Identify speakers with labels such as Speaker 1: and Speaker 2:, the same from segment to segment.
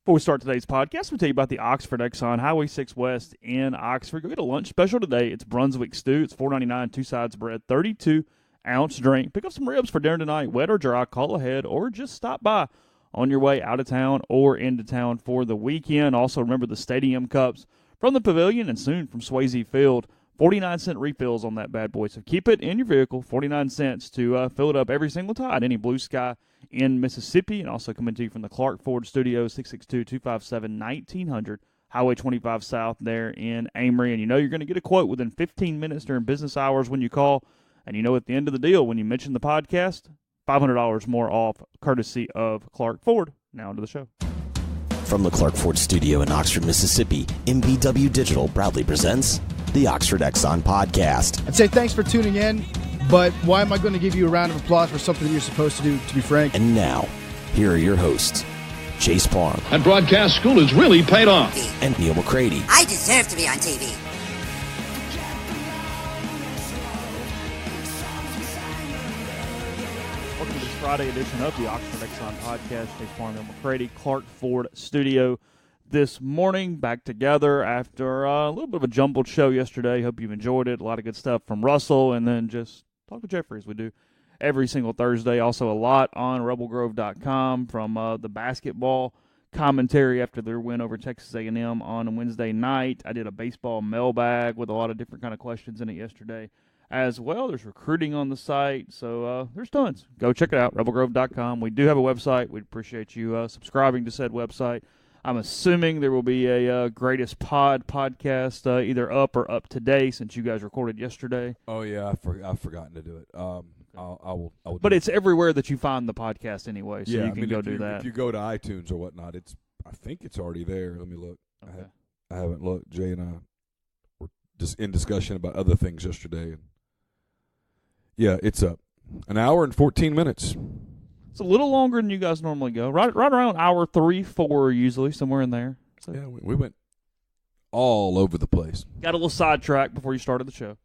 Speaker 1: Before we start today's podcast, we'll tell you about the Oxford Exxon Highway 6 West in Oxford. Go get a lunch special today. It's Brunswick Stew. It's $4.99, 2 sides of bread, 32-ounce drink. Pick up some ribs for dinner tonight, wet or dry. Call ahead or just stop by on your way out of town or into town for the weekend. Also, remember the Stadium Cups from the Pavilion and soon from Swayze Field. 49-cent refills on that bad boy. So keep it in your vehicle, 49 cents to fill it up every single time. Any Blue Sky in Mississippi, and also coming to you from the Clark Ford Studios, 662-257-1900, Highway 25 South there in Amory. And you know you're going to get a quote within 15 minutes during business hours when you call. And you know at the end of the deal, when you mention the podcast, $500 more off, courtesy of Clark Ford. Now onto the show.
Speaker 2: From the Clark Ford Studio in Oxford, Mississippi, MBW Digital proudly presents the Oxford Exxon Podcast.
Speaker 3: I'd say thanks for tuning in, but why am I going to give you a round of applause for something that you're supposed to do, to be frank?
Speaker 2: And now, here are your hosts, Chase Parham.
Speaker 4: And broadcast school has really paid off.
Speaker 2: And Neal McCready.
Speaker 5: I deserve to be on TV.
Speaker 1: Welcome to this Friday edition of the Oxford Exxon Podcast. Chase Parham and McCready, Clark Ford Studio this morning, back together after a little bit of a jumbled show yesterday. Hope you've enjoyed it. A lot of good stuff from Russell, and then just talk to Jeffrey as we do every single Thursday. Also a lot on rebelgrove.com from the basketball commentary after their win over Texas A&M on Wednesday night. I did a baseball mailbag with a lot of different kind of questions in it yesterday as well. There's recruiting on the site, so there's tons. Go check it out, rebelgrove.com. We do have a website. We'd appreciate you subscribing to said website. I'm assuming there will be a Greatest podcast either up or up today since you guys recorded yesterday.
Speaker 6: Oh yeah, I've forgotten to do it. I will.
Speaker 1: But it's everywhere that you find the podcast anyway, so
Speaker 6: yeah,
Speaker 1: you can go do that.
Speaker 6: If you go to iTunes or whatnot, I think it's already there. Let me look.
Speaker 1: Okay.
Speaker 6: I haven't looked. Jay and I were just in discussion about other things yesterday, and yeah, it's up. An hour and 14 minutes.
Speaker 1: It's a little longer than you guys normally go. Right around hour 3, 4 usually, somewhere in there. So.
Speaker 6: Yeah, we went all over the place.
Speaker 1: Got a little sidetracked before you started the show.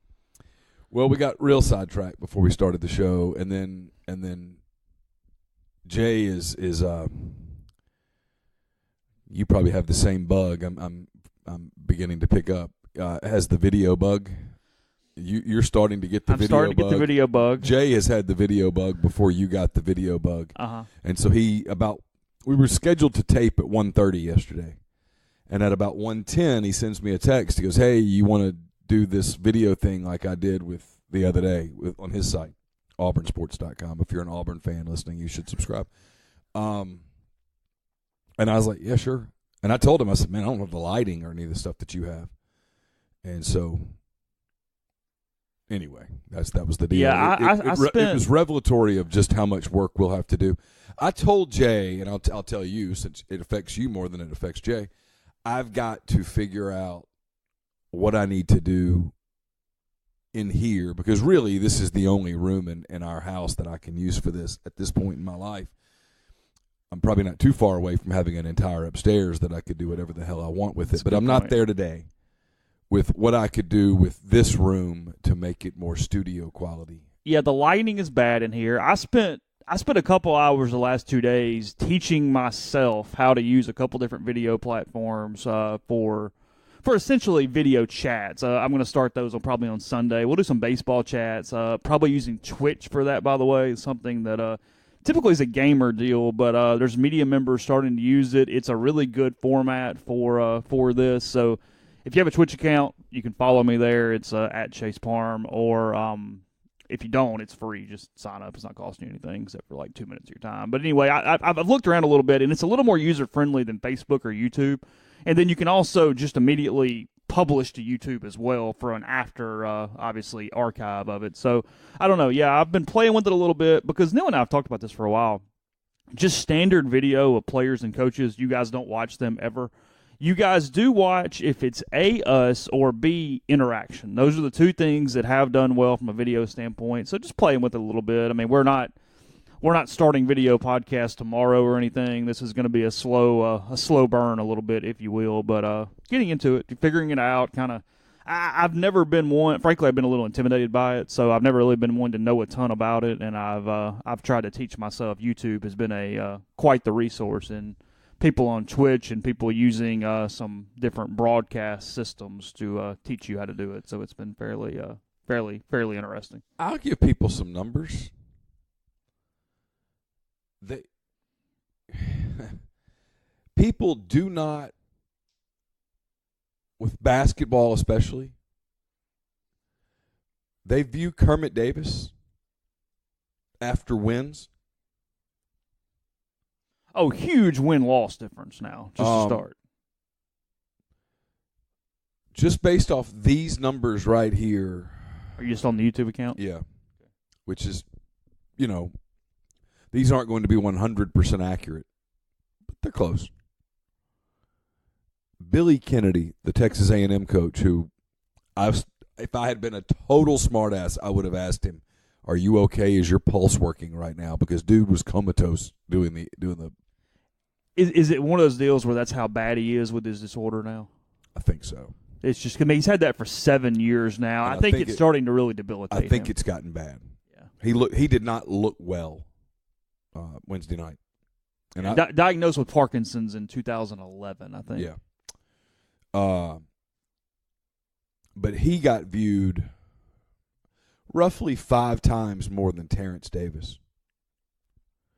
Speaker 6: Well, we got real sidetracked before we started the show, and then Jay is you probably have the same bug. I'm beginning to pick up. Has the video bug. You're starting to get the video bug. I'm starting to get
Speaker 1: the video bug.
Speaker 6: Jay has had the video bug before you got the video bug.
Speaker 1: Uh-huh.
Speaker 6: And so we were scheduled to tape at 1:30 yesterday. And at about 1:10, he sends me a text. He goes, "Hey, you want to do this video thing like I did with the other day on his site, auburnsports.com. If you're an Auburn fan listening, you should subscribe." And I was like, "Yeah, sure." And I told him, I said, "Man, I don't have the lighting or any of the stuff that you have." And so anyway, that was the deal.
Speaker 1: Yeah,
Speaker 6: it was revelatory of just how much work we'll have to do. I told Jay, and I'll tell you, since it affects you more than it affects Jay, I've got to figure out what I need to do in here, because really this is the only room in our house that I can use for this at this point in my life. I'm probably not too far away from having an entire upstairs that I could do whatever the hell I want with it, but I'm not there today with what I could do with this room to make it more studio quality.
Speaker 1: Yeah, the lighting is bad in here. I spent a couple hours the last 2 days teaching myself how to use a couple different video platforms for essentially video chats. I'm going to start those probably on Sunday. We'll do some baseball chats, probably using Twitch for that, by the way. It's something that typically is a gamer deal, but there's media members starting to use it. It's a really good format for this, so if you have a Twitch account, you can follow me there. It's at Chase Parham, or if you don't, it's free. Just sign up. It's not costing you anything except for like 2 minutes of your time. But anyway, I've looked around a little bit, and it's a little more user-friendly than Facebook or YouTube. And then you can also just immediately publish to YouTube as well for an after, obviously, archive of it. So, I don't know. Yeah, I've been playing with it a little bit because Neil and I have talked about this for a while. Just standard video of players and coaches, you guys don't watch them ever. You guys do watch if it's A, us, or B, interaction. Those are the two things that have done well from a video standpoint. So just playing with it a little bit. I mean, we're not starting video podcast tomorrow or anything. This is going to be a slow burn a little bit, if you will. But getting into it, figuring it out, kind of. I've never been one. Frankly, I've been a little intimidated by it, so I've never really been one to know a ton about it. And I've tried to teach myself. YouTube has been quite the resource in people on Twitch and people using some different broadcast systems to teach you how to do it. So it's been fairly interesting.
Speaker 6: I'll give people some numbers. People do not, with basketball especially, they view Kermit Davis after wins.
Speaker 1: Oh, huge win-loss difference now, just to start.
Speaker 6: Just based off these numbers right here.
Speaker 1: Are you just on the YouTube account?
Speaker 6: Yeah. Which is, these aren't going to be 100% accurate, but they're close. Billy Kennedy, the Texas A&M coach, who if I had been a total smartass, I would have asked him, "Are you okay? Is your pulse working right now?" Because dude was comatose doing the.
Speaker 1: Is it one of those deals where that's how bad he is with his disorder now?
Speaker 6: I think so.
Speaker 1: It's just, he's had that for 7 years now.
Speaker 6: And
Speaker 1: I think it's starting to really debilitate him.
Speaker 6: I think it's gotten bad.
Speaker 1: Yeah.
Speaker 6: He did not look well Wednesday night. And
Speaker 1: diagnosed with Parkinson's in 2011, I think.
Speaker 6: Yeah. But he got viewed roughly 5 times more than Terrence Davis.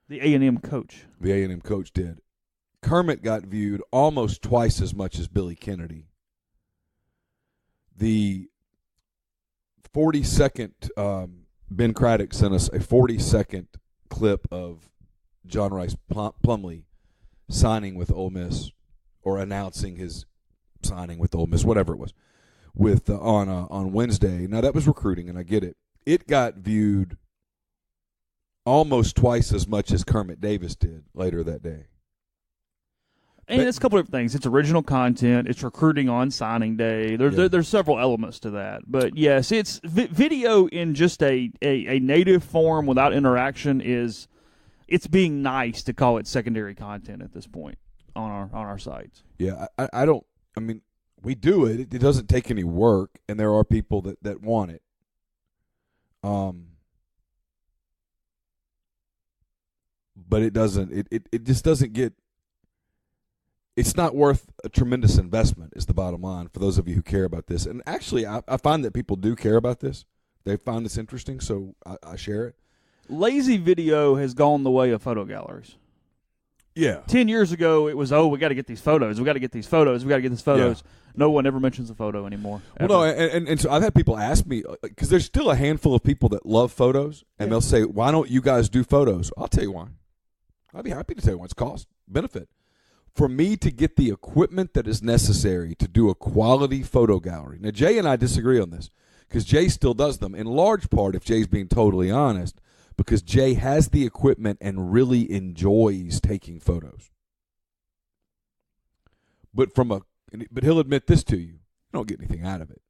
Speaker 1: The A&M coach.
Speaker 6: The A&M coach did. Kermit got viewed almost twice as much as Billy Kennedy. The 40-second, Ben Craddock sent us a 40-second clip of John Rice Plumlee signing with Ole Miss, or announcing his signing with Ole Miss, whatever it was, on Wednesday. Now, that was recruiting, and I get it. It got viewed almost twice as much as Kermit Davis did later that day.
Speaker 1: And it's a couple of things. It's original content. It's recruiting on signing day. There's several elements to that. But, yes, it's video in just a native form without interaction it's being nice to call it secondary content at this point on our sites.
Speaker 6: Yeah, we do it. It doesn't take any work, and there are people that want it. But it doesn't. It just doesn't get. It's not worth a tremendous investment, is the bottom line, for those of you who care about this. And actually, I find that people do care about this. They find this interesting, so I share it.
Speaker 1: Lazy video has gone the way of photo galleries.
Speaker 6: Yeah.
Speaker 1: 10 years ago, it was, we got to get these photos. We got to get these photos. We got to get these photos. Yeah. No one ever mentions a photo anymore.
Speaker 6: Well, no, and so I've had people ask me, because there's still a handful of people that love photos, and they'll say, "Why don't you guys do photos?" I'll tell you why. I'd be happy to tell you why. It's cost, benefit. For me to get the equipment that is necessary to do a quality photo gallery. Now, Jay and I disagree on this, because Jay still does them, in large part, if Jay's being totally honest, because Jay has the equipment and really enjoys taking photos. But he'll admit this to you. You don't get anything out of it.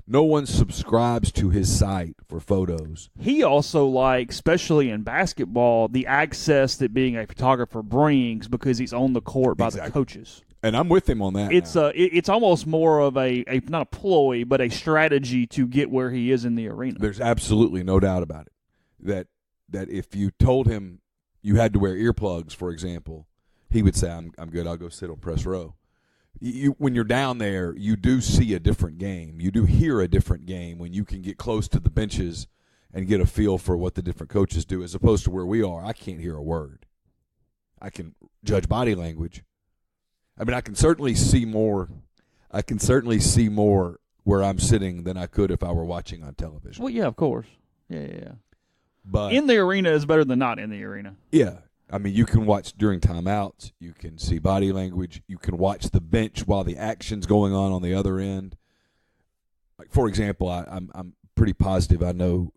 Speaker 6: No one subscribes to his site for photos.
Speaker 1: He also likes, especially in basketball, the access that being a photographer brings because he's on the court by the coaches.
Speaker 6: And I'm with him on that.
Speaker 1: It's almost more of a not a ploy, but a strategy to get where he is in the arena.
Speaker 6: There's absolutely no doubt about it. That if you told him you had to wear earplugs, for example, he would say, I'm good, I'll go sit on press row. When you're down there, you do see a different game. You do hear a different game when you can get close to the benches and get a feel for what the different coaches do, as opposed to where we are. I can't hear a word. I can judge body language. I mean, I can certainly see more where I'm sitting than I could if I were watching on television.
Speaker 1: Well, yeah, of course. Yeah.
Speaker 6: But
Speaker 1: in the arena is better than not in the arena.
Speaker 6: Yeah. I mean, you can watch during timeouts. You can see body language. You can watch the bench while the action's going on the other end. Like, for example, I'm pretty positive I know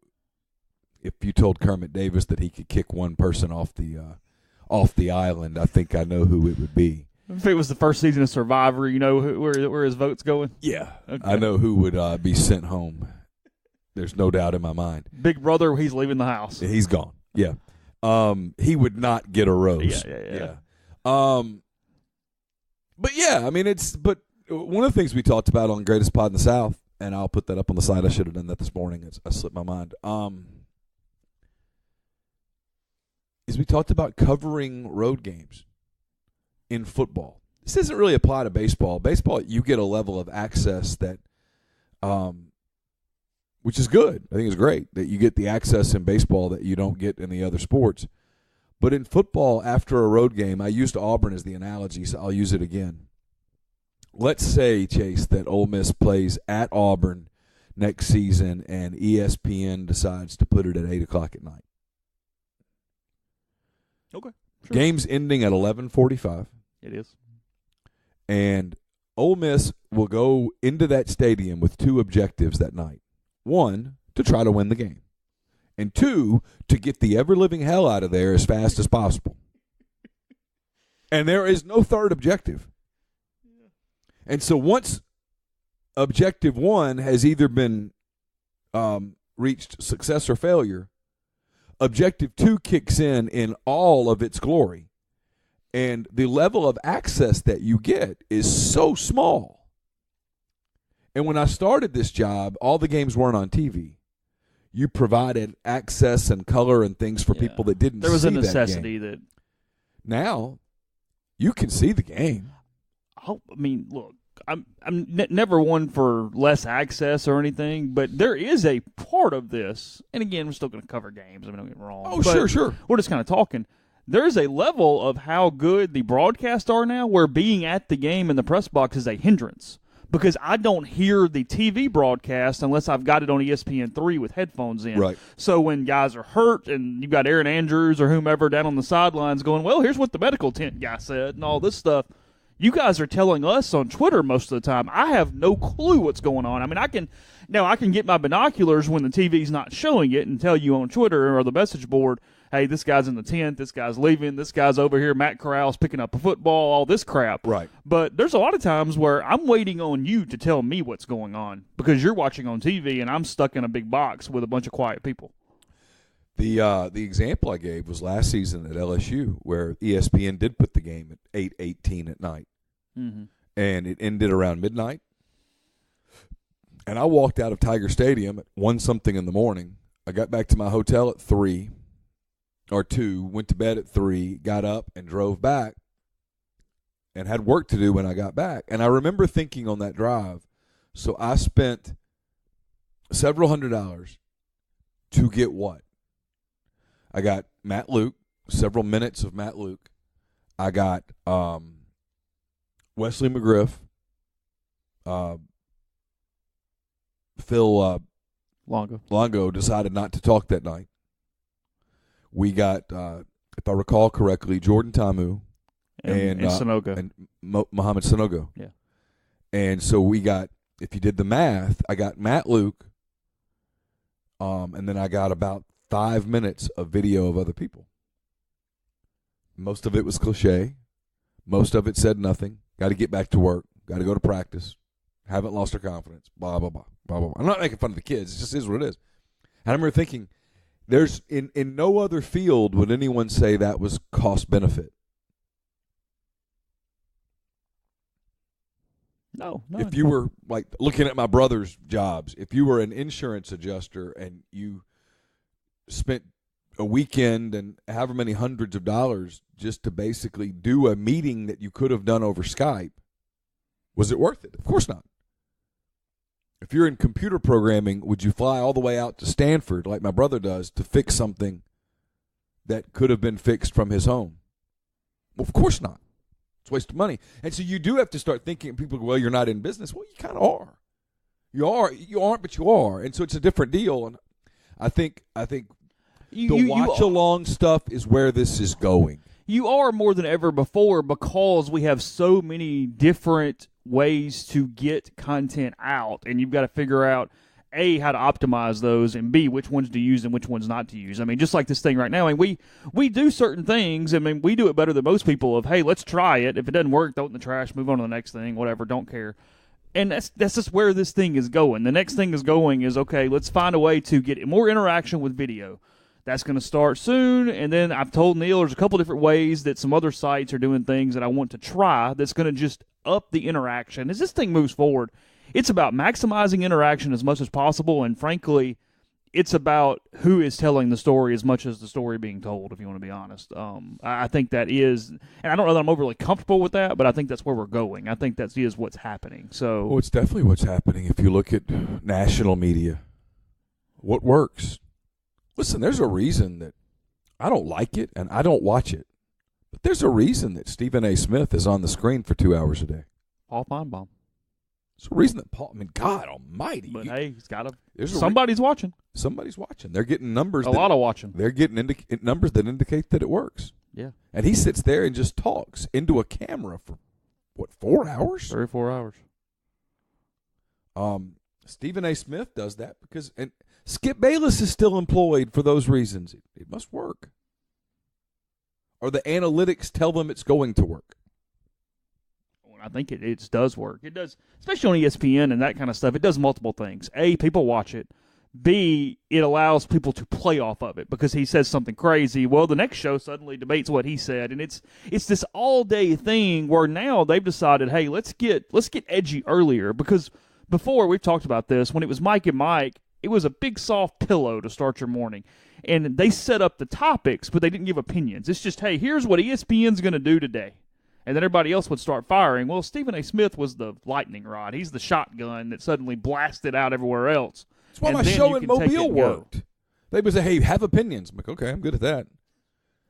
Speaker 6: if you told Kermit Davis that he could kick one person off the island, I think I know who it would be.
Speaker 1: If it was the first season of Survivor, you know where his vote's going?
Speaker 6: Yeah.
Speaker 1: Okay.
Speaker 6: I know who would be sent home. There's no doubt in my mind.
Speaker 1: Big Brother, he's leaving the house.
Speaker 6: He's gone. Yeah. He would not get a rose.
Speaker 1: Yeah.
Speaker 6: But yeah, I mean, but one of the things we talked about on Greatest Pod in the South, and I'll put that up on the site. I should have done that this morning. I slipped my mind. Is we talked about covering road games. in football. This doesn't really apply to baseball. Baseball, you get a level of access that, which is good. I think it's great that you get the access in baseball that you don't get in the other sports. But in football, after a road game, I used Auburn as the analogy, so I'll use it again. Let's say, Chase, that Ole Miss plays at Auburn next season and ESPN decides to put it at 8 o'clock at night.
Speaker 1: Okay. Sure.
Speaker 6: Game's ending at 11:45.
Speaker 1: It is.
Speaker 6: And Ole Miss will go into that stadium with two objectives that night. One, to try to win the game. And two, to get the ever-living hell out of there as fast as possible. And there is no third objective. And so once objective one has either been reached success or failure, objective two kicks in all of its glory. And the level of access that you get is so small. And when I started this job, all the games weren't on TV. You provided access and color and things for people that didn't see that game.
Speaker 1: There was a necessity that.
Speaker 6: Now, you can see the game.
Speaker 1: I mean, look, I'm never one for less access or anything, but there is a part of this, and again, we're still going to cover games. I mean, don't get me wrong.
Speaker 6: Oh, sure.
Speaker 1: We're just kind of talking. There's a level of how good the broadcasts are now where being at the game in the press box is a hindrance because I don't hear the TV broadcast unless I've got it on ESPN3 with headphones in.
Speaker 6: Right.
Speaker 1: So when guys are hurt and you've got Aaron Andrews or whomever down on the sidelines going, well, here's what the medical tent guy said and all this stuff, you guys are telling us on Twitter most of the time. I have no clue what's going on. I mean, I can get my binoculars when the TV's not showing it and tell you on Twitter or the message board, hey, this guy's in the tent, this guy's leaving, this guy's over here, Matt Corral's picking up a football, all this crap.
Speaker 6: Right.
Speaker 1: But there's a lot of times where I'm waiting on you to tell me what's going on because you're watching on TV and I'm stuck in a big box with a bunch of quiet people.
Speaker 6: The example I gave was last season at LSU where ESPN did put the game at 8:18 at night.
Speaker 1: Mm-hmm.
Speaker 6: And it ended around midnight. And I walked out of Tiger Stadium at 1-something in the morning. I got back to my hotel at 3 or 2, went to bed at 3, got up and drove back and had work to do when I got back. And I remember thinking on that drive, so I spent several $100s to get what? I got Matt Luke, several minutes of Matt Luke. I got Wesley McGriff, Phil Longo decided not to talk that night. We got, if I recall correctly, Jordan Tamu and
Speaker 1: Sanogo.
Speaker 6: And Mohamed Sanogo.
Speaker 1: Yeah.
Speaker 6: And so we got, if you did the math, I got Matt Luke, and then I got about 5 minutes of video of other people. Most of it was cliche. Most of it said nothing. Got to get back to work. Got to go to practice. Haven't lost our confidence. Blah, blah, blah, blah, blah. I'm not making fun of the kids. It just is what it is. And I remember thinking, there's in no other field would anyone say that was cost benefit.
Speaker 1: No.
Speaker 6: If you were like looking at my brother's jobs, if you were an insurance adjuster and you spent a weekend and however many hundreds of dollars just to basically do a meeting that you could have done over Skype, was it worth it? Of course not. If you're in computer programming, would you fly all the way out to Stanford like my brother does to fix something that could have been fixed from his home? Well, of course not. It's a waste of money. And so you do have to start thinking, people go, well, you're not in business. Well, you kind of are. You aren't, but you are. And so it's a different deal. And I think the watch-along stuff is where this is going.
Speaker 1: You are more than ever before because we have so many different ways to get content out, and you've got to figure out, A, how to optimize those, and B, which ones to use and which ones not to use. I mean, just like this thing right now, I mean, we do certain things. I mean, we do it better than most people of, hey, let's try it. If it doesn't work, throw it in the trash, move on to the next thing, whatever, don't care. And that's just where this thing is going. The next thing is going is, okay, let's find a way to get more interaction with video. That's going to start soon, and then I've told Neil there's a couple different ways that some other sites are doing things that I want to try that's going to just up the interaction. As this thing moves forward, it's about maximizing interaction as much as possible, and frankly, it's about who is telling the story as much as the story being told, if you want to be honest. I think that is, and I don't know that I'm overly comfortable with that, but I think that's where we're going. I think that is what's happening. So,
Speaker 6: well, it's definitely what's happening. If you look at national media, what works? Listen, there's a reason that I don't like it and I don't watch it, but there's a reason that Stephen A. Smith is on the screen for 2 hours a day.
Speaker 1: Paul Feinbaum.
Speaker 6: There's a reason that Paul. I mean, God Almighty!
Speaker 1: But hey, he's got to.
Speaker 6: Somebody's
Speaker 1: watching.
Speaker 6: Somebody's watching. They're getting numbers.
Speaker 1: A lot of watching.
Speaker 6: They're getting numbers that indicate that it works.
Speaker 1: Yeah.
Speaker 6: And he sits there and just talks into a camera for, 4 hours?
Speaker 1: 3 or 4 hours.
Speaker 6: Stephen A. Smith does that because, and Skip Bayless is still employed for those reasons. It must work. Or the analytics tell them it's going to work.
Speaker 1: I think it does work. It does, especially on ESPN and that kind of stuff. It does multiple things. A, people watch it. B, it allows people to play off of it because he says something crazy. Well, the next show suddenly debates what he said, and it's this all-day thing where now they've decided, hey, let's get edgy earlier because before, we've talked about this, when it was Mike and Mike, it was a big soft pillow to start your morning. And they set up the topics, but they didn't give opinions. It's just, hey, here's what ESPN's going to do today. And then everybody else would start firing. Well, Stephen A. Smith was the lightning rod. He's the shotgun that suddenly blasted out everywhere else.
Speaker 6: That's why my show in Mobile worked. They would say, hey, have opinions. I'm like, okay, I'm good at that.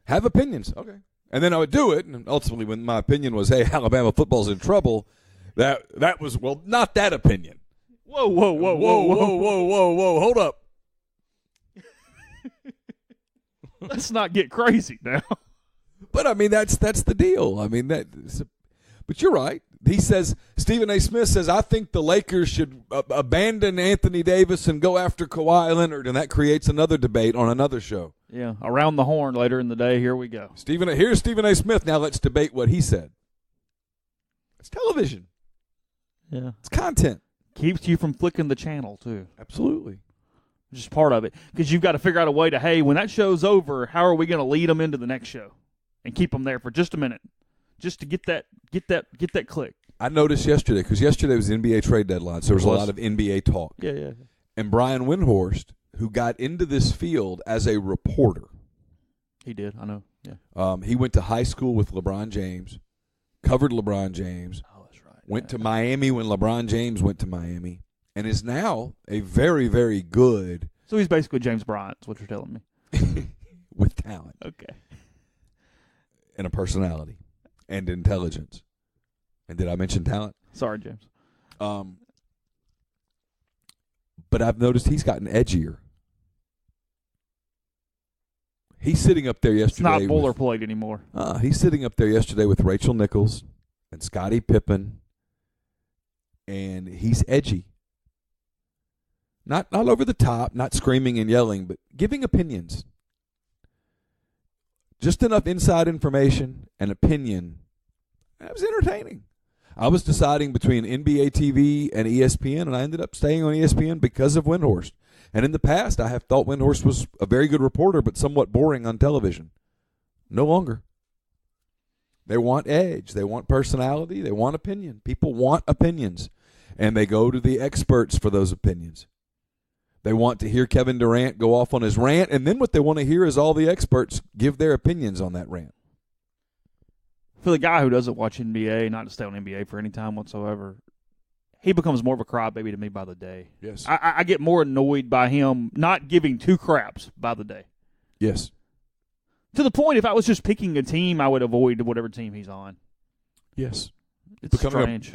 Speaker 6: Have opinions. Okay. And then I would do it, and ultimately when my opinion was, hey, Alabama football's in trouble, that was, well, not that opinion.
Speaker 1: Whoa,
Speaker 6: hold up.
Speaker 1: Let's not get crazy now.
Speaker 6: But, I mean, that's the deal. I mean, but you're right. He says, Stephen A. Smith says, I think the Lakers should abandon Anthony Davis and go after Kawhi Leonard, and that creates another debate on another show.
Speaker 1: Yeah, around the horn later in the day. Here we go.
Speaker 6: Here's Stephen A. Smith. Now let's debate what he said. It's television.
Speaker 1: Yeah.
Speaker 6: It's content.
Speaker 1: Keeps you from flicking the channel, too.
Speaker 6: Absolutely.
Speaker 1: Just part of it. Because you've got to figure out a way to, hey, when that show's over, how are we going to lead them into the next show? And keep them there for just a minute, just to get that click.
Speaker 6: I noticed yesterday, because yesterday was the NBA trade deadline, so there was a lot of NBA talk.
Speaker 1: Yeah.
Speaker 6: And Brian Windhorst, who got into this field as a reporter.
Speaker 1: He did, I know, yeah.
Speaker 6: He went to high school with LeBron James, covered LeBron James.
Speaker 1: Oh, that's right.
Speaker 6: Went to Miami when LeBron James went to Miami, and is now a very, very good.
Speaker 1: So he's basically James Bryant, is what you're telling me.
Speaker 6: With talent.
Speaker 1: Okay.
Speaker 6: And a personality and intelligence. And did I mention talent?
Speaker 1: Sorry, James.
Speaker 6: But I've noticed he's gotten edgier. He's sitting up there yesterday.
Speaker 1: It's not boilerplate anymore.
Speaker 6: He's sitting up there yesterday with Rachel Nichols and Scottie Pippen, and he's edgy. Not over the top, not screaming and yelling, but giving opinions. Just enough inside information and opinion. That was entertaining. I was deciding between NBA TV and ESPN, and I ended up staying on ESPN because of Windhorst. And in the past, I have thought Windhorst was a very good reporter, but somewhat boring on television. No longer. They want edge. They want personality. They want opinion. People want opinions, and they go to the experts for those opinions. They want to hear Kevin Durant go off on his rant, and then what they want to hear is all the experts give their opinions on that rant.
Speaker 1: For the guy who doesn't watch NBA, not to stay on NBA for any time whatsoever, he becomes more of a crybaby to me by the day.
Speaker 6: Yes.
Speaker 1: I get more annoyed by him not giving two craps by the day.
Speaker 6: Yes.
Speaker 1: To the point, if I was just picking a team, I would avoid whatever team he's on.
Speaker 6: Yes.
Speaker 1: It's strange.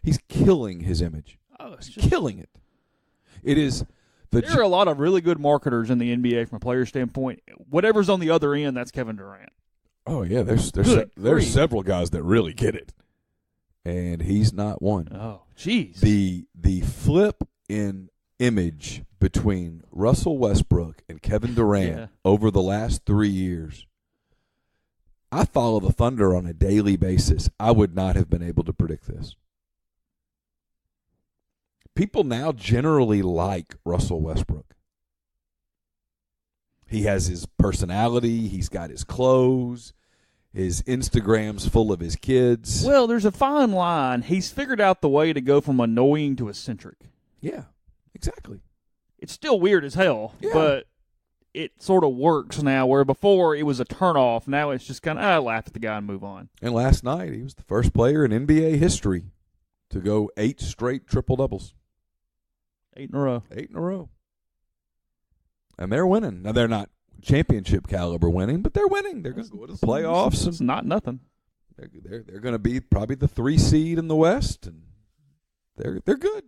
Speaker 6: He's killing his image.
Speaker 1: Oh, it's
Speaker 6: just killing it. It is.
Speaker 1: There are a lot of really good marketers in the NBA from a player standpoint. Whatever's on the other end, that's Kevin Durant.
Speaker 6: Oh yeah, there's several guys that really get it, and he's not one.
Speaker 1: Oh, jeez.
Speaker 6: The flip in image between Russell Westbrook and Kevin Durant over the last 3 years. I follow the Thunder on a daily basis. I would not have been able to predict this. People now generally like Russell Westbrook. He has his personality. He's got his clothes. His Instagram's full of his kids.
Speaker 1: Well, there's a fine line. He's figured out the way to go from annoying to eccentric.
Speaker 6: Yeah, exactly.
Speaker 1: It's still weird as hell,
Speaker 6: Yeah.
Speaker 1: but it sort of works now, where before it was a turnoff. Now it's just kind of, laugh at the guy and move on.
Speaker 6: And last night, he was the first player in NBA history to go 8 straight triple-doubles.
Speaker 1: 8 in a row.
Speaker 6: 8 in a row. And they're winning. Now, they're not championship caliber winning, but they're winning. They're going to go to the playoffs.
Speaker 1: It's not nothing.
Speaker 6: They're going to be probably the 3 seed in the West, and they're good.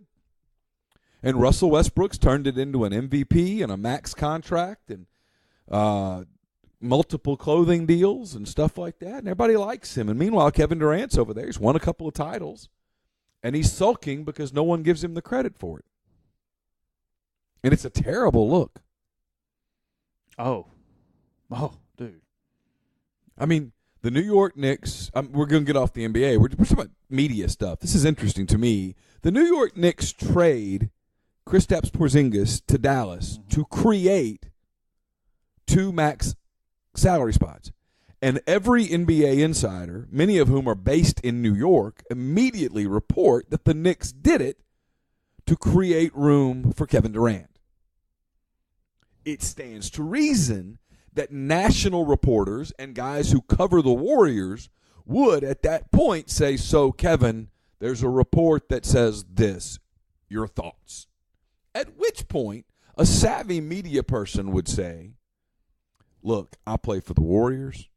Speaker 6: And Russell Westbrook's turned it into an MVP and a max contract and multiple clothing deals and stuff like that, and everybody likes him. And meanwhile, Kevin Durant's over there. He's won a couple of titles, and he's sulking because no one gives him the credit for it. And it's a terrible look.
Speaker 1: Oh, dude.
Speaker 6: I mean, the New York Knicks, we're going to get off the NBA. We're talking about media stuff. This is interesting to me. The New York Knicks trade Kristaps Porzingis to Dallas to create 2 max salary spots. And every NBA insider, many of whom are based in New York, immediately report that the Knicks did it to create room for Kevin Durant. It stands to reason that national reporters and guys who cover the Warriors would at that point say, so Kevin, there's a report that says this, your thoughts. At which point, a savvy media person would say, look, I play for the Warriors.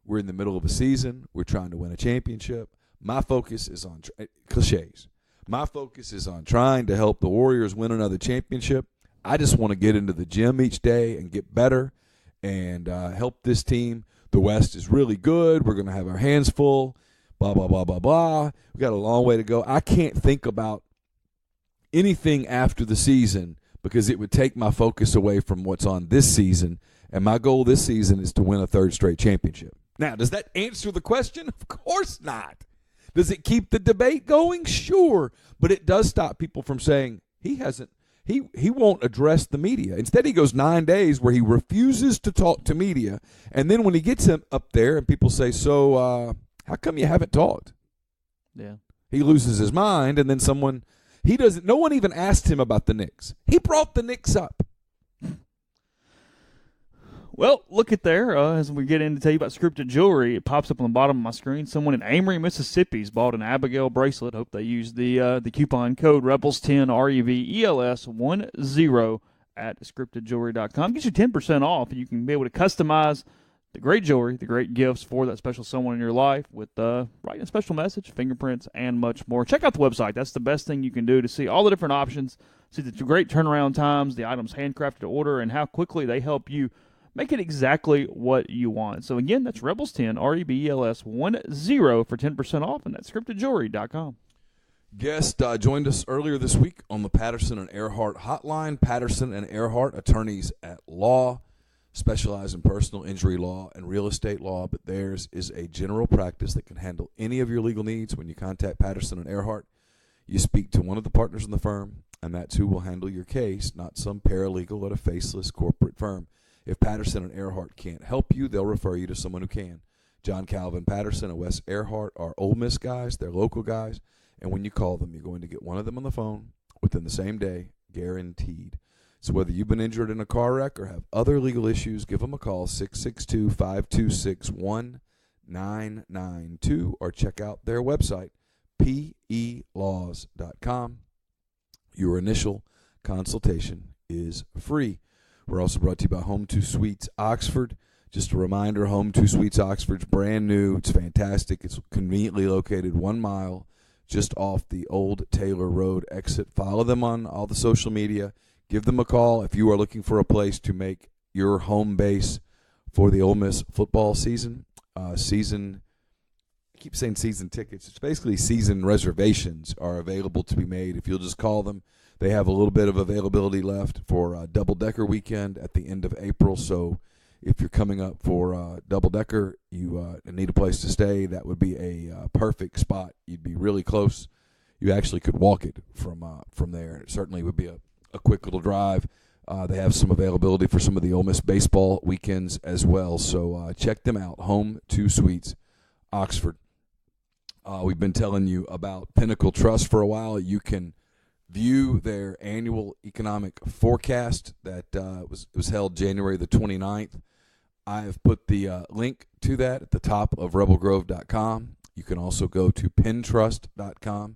Speaker 6: We're in the middle of a season. We're trying to win a championship. My focus is on cliches. My focus is on trying to help the Warriors win another championship. I just want to get into the gym each day and get better and help this team. The West is really good. We're going to have our hands full, blah, blah, blah, blah, blah. We got a long way to go. I can't think about anything after the season because it would take my focus away from what's on this season, and my goal this season is to win a 3rd straight championship. Now, does that answer the question? Of course not. Does it keep the debate going? Sure, but it does stop people from saying he won't address the media. Instead, he goes 9 days where he refuses to talk to media, and then when he gets him up there and people say, so how come you haven't talked?
Speaker 1: Yeah.
Speaker 6: He loses his mind, and then no one even asked him about the Knicks. He brought the Knicks up.
Speaker 1: Well, look at there. As we get in to tell you about scripted jewelry, it pops up on the bottom of my screen. Someone in Amory, Mississippi's bought an Abigail bracelet. Hope they used the coupon code Rebels10 REVELS10 at scriptedjewelry.com. Gets you 10% off, and you can be able to customize the great jewelry, the great gifts for that special someone in your life with writing a special message, fingerprints, and much more. Check out the website. That's the best thing you can do to see all the different options, see the great turnaround times, the items handcrafted to order, and how quickly they help you make it exactly what you want. So again, that's Rebels10 REBELS10 for 10% off, and that's scriptedjewelry.com.
Speaker 6: Guest joined us earlier this week on the Patterson and Earhart hotline. Patterson and Earhart, attorneys at law, specialize in personal injury law and real estate law, but theirs is a general practice that can handle any of your legal needs. When you contact Patterson and Earhart, you speak to one of the partners in the firm, and that's who will handle your case, not some paralegal at a faceless corporate firm. If Patterson and Earhart can't help you, they'll refer you to someone who can. John Calvin Patterson and Wes Earhart are Ole Miss guys. They're local guys. And when you call them, you're going to get one of them on the phone within the same day, guaranteed. So whether you've been injured in a car wreck or have other legal issues, give them a call, 662-526-1992, or check out their website, pelaws.com. Your initial consultation is free. We're also brought to you by Home 2 Suites Oxford. Just a reminder, Home 2 Suites Oxford's brand new. It's fantastic. It's conveniently located 1 mile just off the Old Taylor Road exit. Follow them on all the social media. Give them a call if you are looking for a place to make your home base for the Ole Miss football season. I keep saying season tickets. It's basically season reservations are available to be made if you'll just call them. They have a little bit of availability left for double-decker weekend at the end of April. So if you're coming up for double-decker, you need a place to stay, that would be a perfect spot. You'd be really close. You actually could walk it from there. It certainly would be a quick little drive. They have some availability for some of the Ole Miss baseball weekends as well. So check them out, Home 2 Suites Oxford. We've been telling you about Pinnacle Trust for a while. You can view their annual economic forecast that was held January the 29th. I have put the link to that at the top of rebelgrove.com. You can also go to pintrust.com,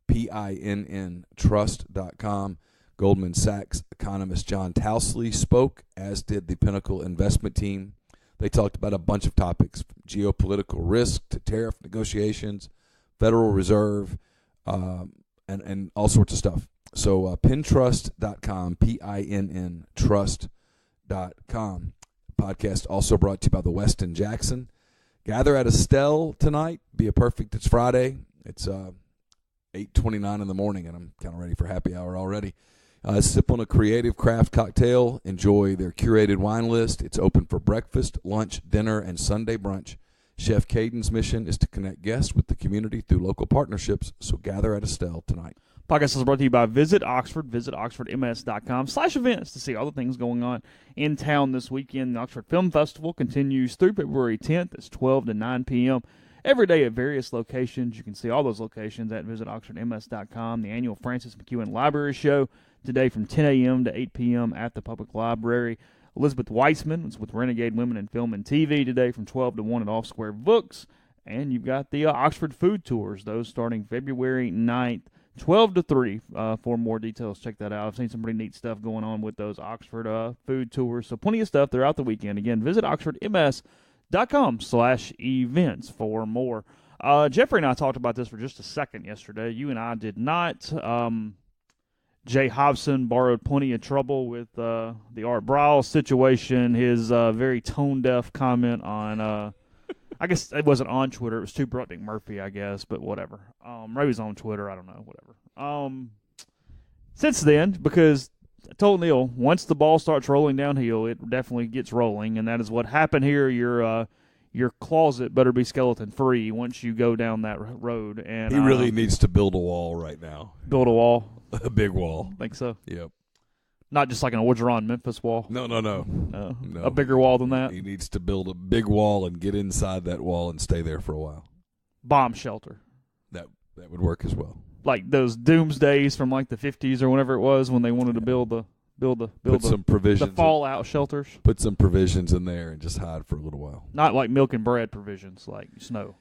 Speaker 6: PINN trust.com. Goldman Sachs economist John Tousley spoke, as did the Pinnacle investment team. They talked about a bunch of topics, from geopolitical risk to tariff negotiations, Federal Reserve, and all sorts of stuff. So pintrust.com, PINN trust.com. Podcast also brought to you by the Westin Jackson. Gather at Estelle tonight. Be a perfect. It's Friday. It's 8:29 in the morning, and I'm kind of ready for happy hour already. Sip on a creative craft cocktail. Enjoy their curated wine list. It's open for breakfast, lunch, dinner, and Sunday brunch. Chef Caden's mission is to connect guests with the community through local partnerships, so gather at Estelle tonight.
Speaker 1: Podcast is brought to you by Visit Oxford. Visit oxfordms.com/events to see all the things going on in town this weekend. The Oxford Film Festival continues through February 10th. It's 12 to 9 p.m. every day at various locations. You can see all those locations at visitoxfordms.com. The annual Francis McEwen Library Show today from 10 a.m. to 8 p.m. at the Public Library. Elizabeth Weissman is with Renegade Women in Film and TV today from 12 to 1 at Off Square Books. And you've got the Oxford Food Tours, those starting February 9th. 12 to 3 for more details. Check that out. I've seen some pretty neat stuff going on with those Oxford food tours. So plenty of stuff throughout the weekend. Again, visit oxfordms.com/events for more. Jeffrey and I talked about this for just a second yesterday. You and I did not. Jay Hopson borrowed plenty of trouble with the Art Briles situation. His very tone-deaf comment on I guess it wasn't on Twitter. It was to Brutnick Murphy, I guess, but whatever. Maybe it was on Twitter. I don't know. Whatever. Since then, because I told Neil, once the ball starts rolling downhill, it definitely gets rolling, and that is what happened here. Your closet better be skeleton-free once you go down that road. And
Speaker 6: he really needs to build a wall right now.
Speaker 1: Build a wall?
Speaker 6: A big wall.
Speaker 1: Think so?
Speaker 6: Yep.
Speaker 1: Not just like an Orgeron Memphis wall.
Speaker 6: No.
Speaker 1: A bigger wall than that.
Speaker 6: He needs to build a big wall and get inside that wall and stay there for a while.
Speaker 1: Bomb shelter.
Speaker 6: That would work as well.
Speaker 1: Like those doomsdays from like the 50s or whenever it was when they wanted to build
Speaker 6: some provisions,
Speaker 1: the fallout shelters.
Speaker 6: Put some provisions in there and just hide for a little while.
Speaker 1: Not like milk and bread provisions, like snow.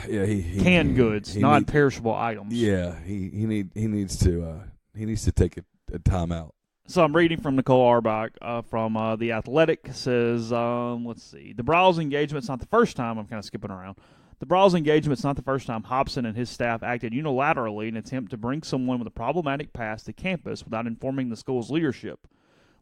Speaker 6: Yeah,
Speaker 1: canned goods, non-perishable items.
Speaker 6: Yeah, he needs to take a time out.
Speaker 1: So I'm reading from Nicole Auerbach from The Athletic. It says, let's see. The Briles engagement's not the first time. I'm kind of skipping around. The Briles engagement's not the first time Hopson and his staff acted unilaterally in an attempt to bring someone with a problematic past to campus without informing the school's leadership.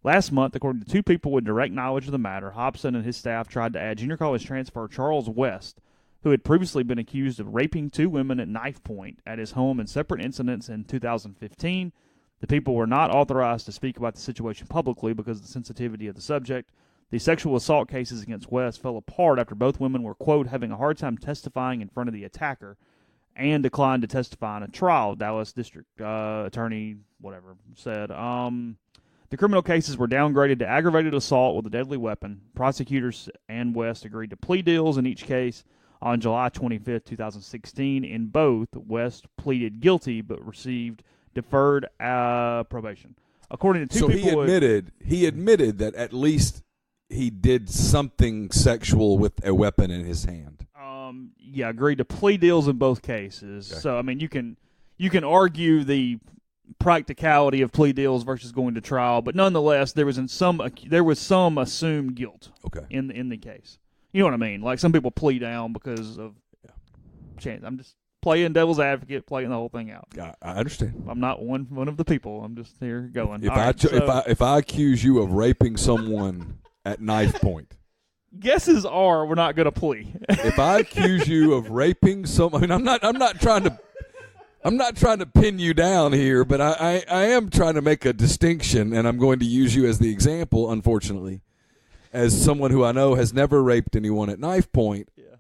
Speaker 1: Last month, according to two people with direct knowledge of the matter, Hopson and his staff tried to add junior college transfer Charles West, who had previously been accused of raping two women at knife point at his home in separate incidents in 2015. The people were not authorized to speak about the situation publicly because of the sensitivity of the subject. The sexual assault cases against West fell apart after both women were, quote, having a hard time testifying in front of the attacker and declined to testify in a trial, Dallas District Attorney, whatever, said. The criminal cases were downgraded to aggravated assault with a deadly weapon. Prosecutors and West agreed to plea deals in each case on July 25, 2016. In both, West pleaded guilty but received deferred probation. According to two people,
Speaker 6: he admitted that at least he did something sexual with a weapon in his hand.
Speaker 1: Yeah, agreed to plea deals in both cases. Okay. So I mean, you can argue the practicality of plea deals versus going to trial, but nonetheless, there was some assumed guilt.
Speaker 6: Okay.
Speaker 1: In the case, you know what I mean? Like some people plea down because of chance. I'm just playing devil's advocate, playing the whole thing out.
Speaker 6: I understand.
Speaker 1: I'm not one of the people. I'm just here going.
Speaker 6: If I accuse you of raping someone at knife point,
Speaker 1: guesses are we're not going to plea.
Speaker 6: If I accuse you of raping someone, I mean, I'm not trying to pin you down here, but I am trying to make a distinction, and I'm going to use you as the example, unfortunately, as someone who I know has never raped anyone at knife point. Yeah.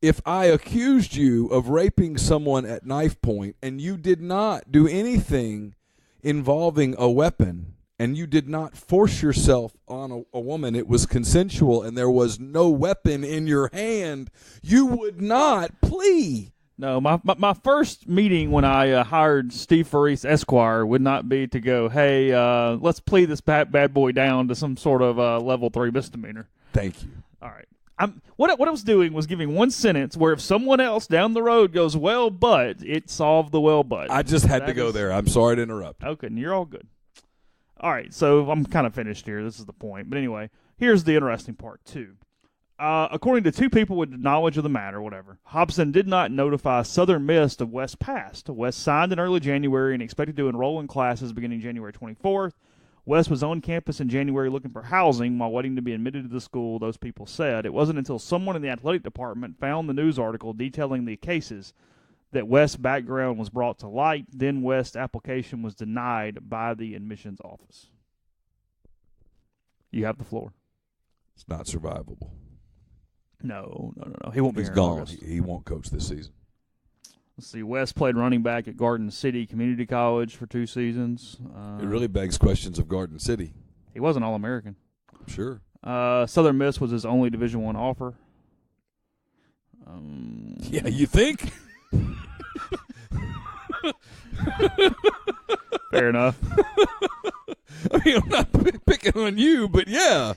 Speaker 6: If I accused you of raping someone at knife point and you did not do anything involving a weapon and you did not force yourself on a woman, it was consensual and there was no weapon in your hand, you would not plea.
Speaker 1: No, my first meeting when I hired Steve Faris Esquire would not be to go, hey, let's plea this bad boy down to some sort of level 3 misdemeanor.
Speaker 6: Thank you.
Speaker 1: All right. What I was doing was giving one sentence where if someone else down the road goes, well, but, it solved the well, but.
Speaker 6: I just had to go there. I'm sorry to interrupt.
Speaker 1: Okay, and you're all good. All right, so I'm kind of finished here. This is the point. But anyway, here's the interesting part, too. According to 2 people with knowledge of the matter, whatever, Hopson did not notify Southern Miss of West's past. West signed in early January and expected to enroll in classes beginning January 24th. West was on campus in January looking for housing while waiting to be admitted to the school, those people said. It wasn't until someone in the athletic department found the news article detailing the cases that West's background was brought to light. Then West's application was denied by the admissions office. You have the floor.
Speaker 6: It's not survivable.
Speaker 1: No. He won't be
Speaker 6: He's
Speaker 1: here in
Speaker 6: gone.
Speaker 1: August.
Speaker 6: He won't coach this season.
Speaker 1: Let's see. West played running back at Garden City Community College for 2 seasons.
Speaker 6: It really begs questions of Garden City.
Speaker 1: He was an All-American.
Speaker 6: Sure.
Speaker 1: Southern Miss was his only Division I offer.
Speaker 6: Yeah, you think?
Speaker 1: Fair enough.
Speaker 6: I mean, I'm not picking on you, but yeah.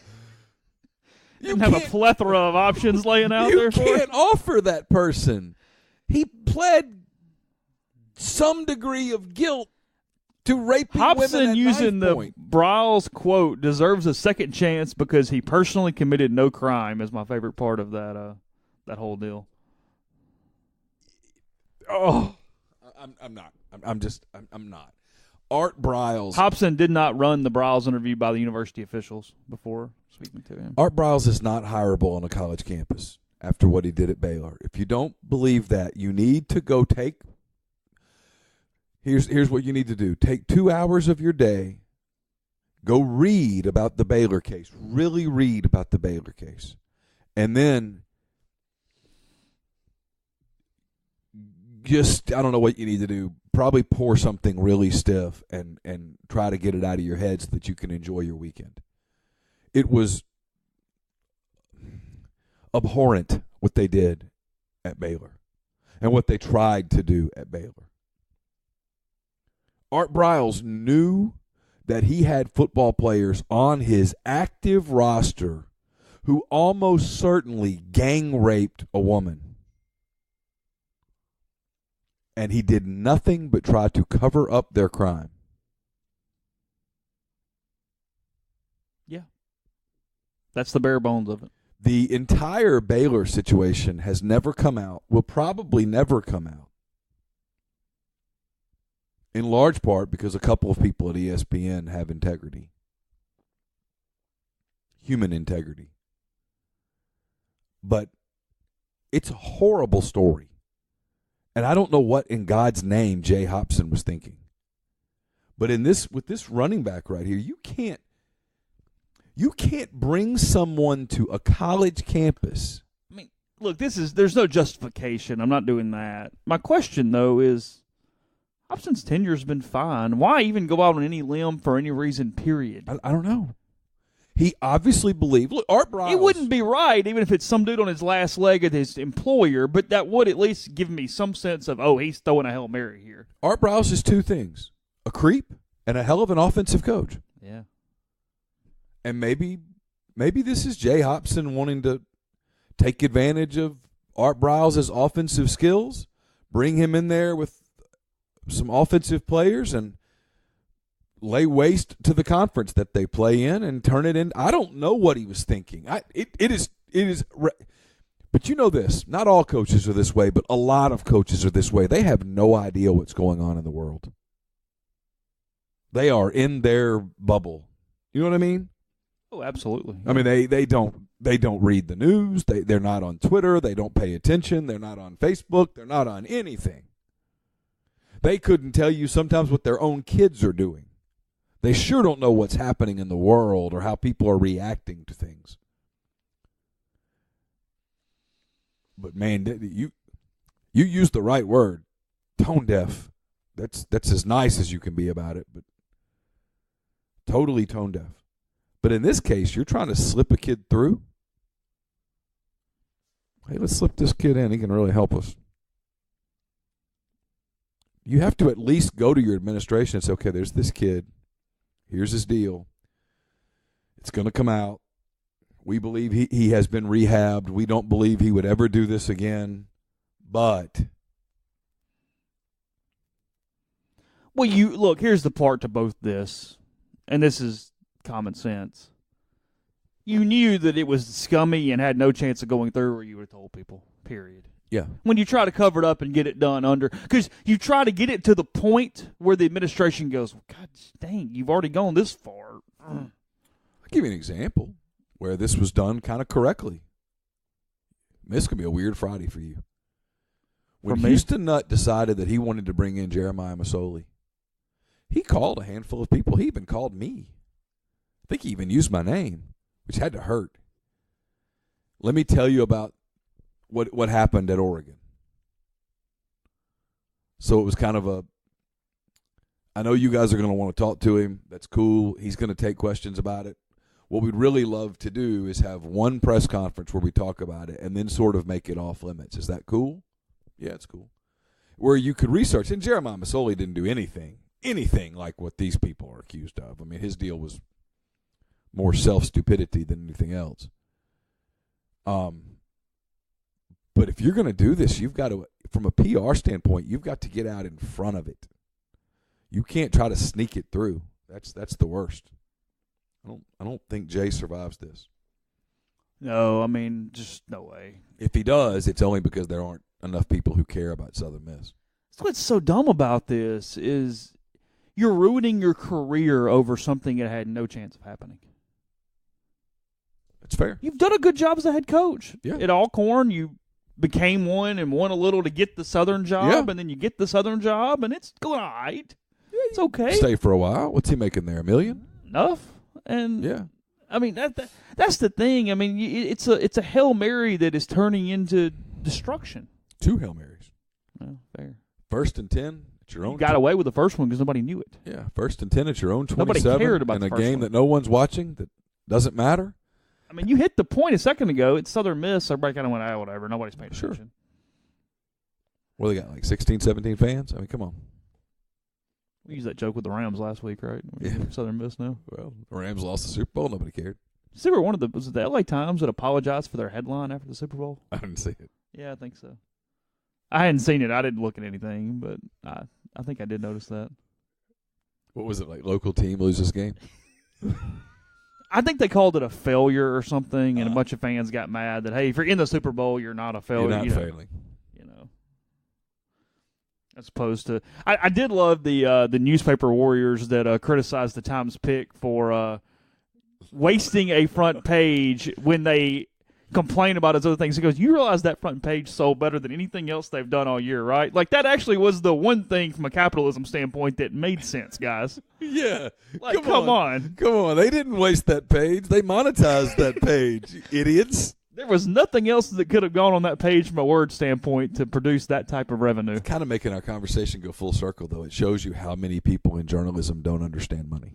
Speaker 1: You have a plethora of options laying out there for
Speaker 6: You
Speaker 1: him.
Speaker 6: can't offer that person. He pled some degree of guilt to raping women
Speaker 1: Hopson,
Speaker 6: at
Speaker 1: using
Speaker 6: knife
Speaker 1: the
Speaker 6: point.
Speaker 1: Bryles quote, deserves a second chance because he personally committed no crime, is my favorite part of that whole deal.
Speaker 6: Oh, I'm not. I'm not. Art Bryles.
Speaker 1: Hopson did not run the Bryles interview by the university officials before speaking to him.
Speaker 6: Art Bryles is not hireable on a college campus after what he did at Baylor. If you don't believe that, you need to go take. Here's what you need to do. Take 2 hours of your day. Go read about the Baylor case. Really read about the Baylor case. And then just, I don't know what you need to do. Probably pour something really stiff and try to get it out of your head so that you can enjoy your weekend. It was abhorrent what they did at Baylor and what they tried to do at Baylor. Art Bryles knew that he had football players on his active roster who almost certainly gang raped a woman. And he did nothing but try to cover up their crime.
Speaker 1: Yeah. That's the bare bones of it.
Speaker 6: The entire Baylor situation has never come out, will probably never come out. In large part because a couple of people at ESPN have integrity. Human integrity. But it's a horrible story. And I don't know what in God's name Jay Hopson was thinking. But with this running back right here, you can't bring someone to a college campus.
Speaker 1: I mean, look, there's no justification. I'm not doing that. My question, though, is Hopson's tenure's been fine. Why even go out on any limb for any reason, period?
Speaker 6: I don't know. He obviously believed. Look, Art Bryles.
Speaker 1: It wouldn't be right, even if it's some dude on his last leg at his employer, but that would at least give me some sense of, oh, he's throwing a Hail Mary here.
Speaker 6: Art Bryles is 2 things: a creep and a hell of an offensive coach.
Speaker 1: Yeah.
Speaker 6: And maybe this is Jay Hopson wanting to take advantage of Art Bryles' offensive skills, bring him in there with some offensive players, and lay waste to the conference that they play in and turn it in. I don't know what he was thinking. It is. But you know this. Not all coaches are this way, but a lot of coaches are this way. They have no idea what's going on in the world. They are in their bubble. You know what I mean?
Speaker 1: Oh, absolutely.
Speaker 6: I mean, they don't read the news. They're not on Twitter. They don't pay attention. They're not on Facebook. They're not on anything. They couldn't tell you sometimes what their own kids are doing. They sure don't know what's happening in the world or how people are reacting to things. But man, you used the right word, tone deaf. That's as nice as you can be about it, but totally tone deaf. But in this case, you're trying to slip a kid through. Hey, let's slip this kid in. He can really help us. You have to at least go to your administration and say, okay, there's this kid. Here's his deal. It's going to come out. We believe he has been rehabbed. We don't believe he would ever do this again. But.
Speaker 1: Well, look, here's the part to both this, and this is common sense. You knew that it was scummy and had no chance of going through, or you would have told people, period.
Speaker 6: Yeah.
Speaker 1: When you try to cover it up and get it done because you try to get it to the point where the administration goes, well, God dang, you've already gone this far.
Speaker 6: I'll give you an example where this was done kind of correctly. This could be a weird Friday for you. When Houston Nutt decided that he wanted to bring in Jeremiah Masoli, he called a handful of people. He even called me. I think he even used my name, which had to hurt. Let me tell you about what happened at Oregon. So it was kind of I know you guys are going to want to talk to him. That's cool. He's going to take questions about it. What we'd really love to do is have one press conference where we talk about it and then sort of make it off limits. Is that cool? Yeah, it's cool. Where you could research. And Jeremiah Masoli didn't do anything like what these people are accused of. I mean, his deal was more self-stupidity than anything else. But if you're going to do this, you've got to, from a PR standpoint, you've got to get out in front of it. You can't try to sneak it through. That's the worst. I don't think Jay survives this.
Speaker 1: No, I mean, just no way.
Speaker 6: If he does, it's only because there aren't enough people who care about Southern Miss.
Speaker 1: That's what's so dumb about this is you're ruining your career over something that had no chance of happening.
Speaker 6: That's fair.
Speaker 1: You've done a good job as a head coach.
Speaker 6: Yeah.
Speaker 1: At Alcorn, you became one and won a little to get the Southern job, and then you get the Southern job, and it's going all right. Yeah, it's okay.
Speaker 6: Stay for a while. What's he making there, $1 million?
Speaker 1: Enough. And
Speaker 6: yeah.
Speaker 1: I mean, that's the thing. I mean, it's a Hail Mary that is turning into destruction. 2
Speaker 6: Hail Marys.
Speaker 1: Well, fair.
Speaker 6: 1st and 10 at your own.
Speaker 1: You got away with the first one because nobody knew it.
Speaker 6: Yeah, 1st and 10 at your own 27.
Speaker 1: Nobody cared about
Speaker 6: in
Speaker 1: the
Speaker 6: a game that no one's watching that doesn't matter.
Speaker 1: I mean, you hit the point a second ago. It's Southern Miss. Everybody kind of went, whatever. Nobody's paying attention.
Speaker 6: Well, they got like 16, 17 fans. I mean, come on.
Speaker 1: We used that joke with the Rams last week, right?
Speaker 6: Yeah.
Speaker 1: Southern Miss now.
Speaker 6: Well, the Rams lost the Super Bowl. Nobody cared.
Speaker 1: See, was it the LA Times that apologized for their headline after the Super Bowl?
Speaker 6: I didn't see it.
Speaker 1: Yeah, I think so. I hadn't seen it. I didn't look at anything, but I think I did notice that.
Speaker 6: What was it, like local team loses game?
Speaker 1: I think they called it a failure or something, and a bunch of fans got mad that, hey, if you're in the Super Bowl, you're not a failure.
Speaker 6: You're not failing.
Speaker 1: As opposed to, I did love the newspaper warriors that criticized the Times pick for wasting a front page when they complain about his other things. He goes, you realize that front page sold better than anything else they've done all year, right? Like, that actually was the one thing from a capitalism standpoint that made sense, guys.
Speaker 6: Yeah.
Speaker 1: Like, come on.
Speaker 6: Come on. They didn't waste that page. They monetized that page, idiots.
Speaker 1: There was nothing else that could have gone on that page from a word standpoint to produce that type of revenue.
Speaker 6: It's kind of making our conversation go full circle, though. It shows you how many people in journalism don't understand money.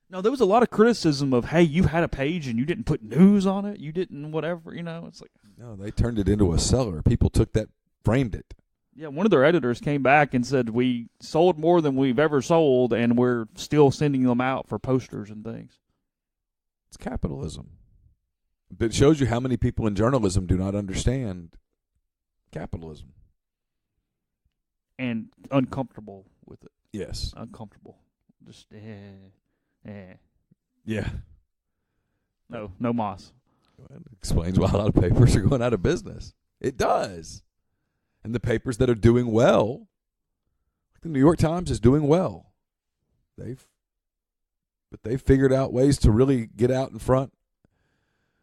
Speaker 1: No, there was a lot of criticism of, hey, you had a page and you didn't put news on it. You didn't whatever, It's like,
Speaker 6: no, they turned it into a seller. People took that, framed it.
Speaker 1: Yeah, one of their editors came back and said, we sold more than we've ever sold, and we're still sending them out for posters and things.
Speaker 6: It's capitalism. But it shows you how many people in journalism do not understand capitalism.
Speaker 1: And uncomfortable with it.
Speaker 6: Yes.
Speaker 1: Uncomfortable. Just,
Speaker 6: Yeah.
Speaker 1: No moss.
Speaker 6: It explains why a lot of papers are going out of business. It does. And the papers that are doing well, like the New York Times is doing well. They've figured out ways to really get out in front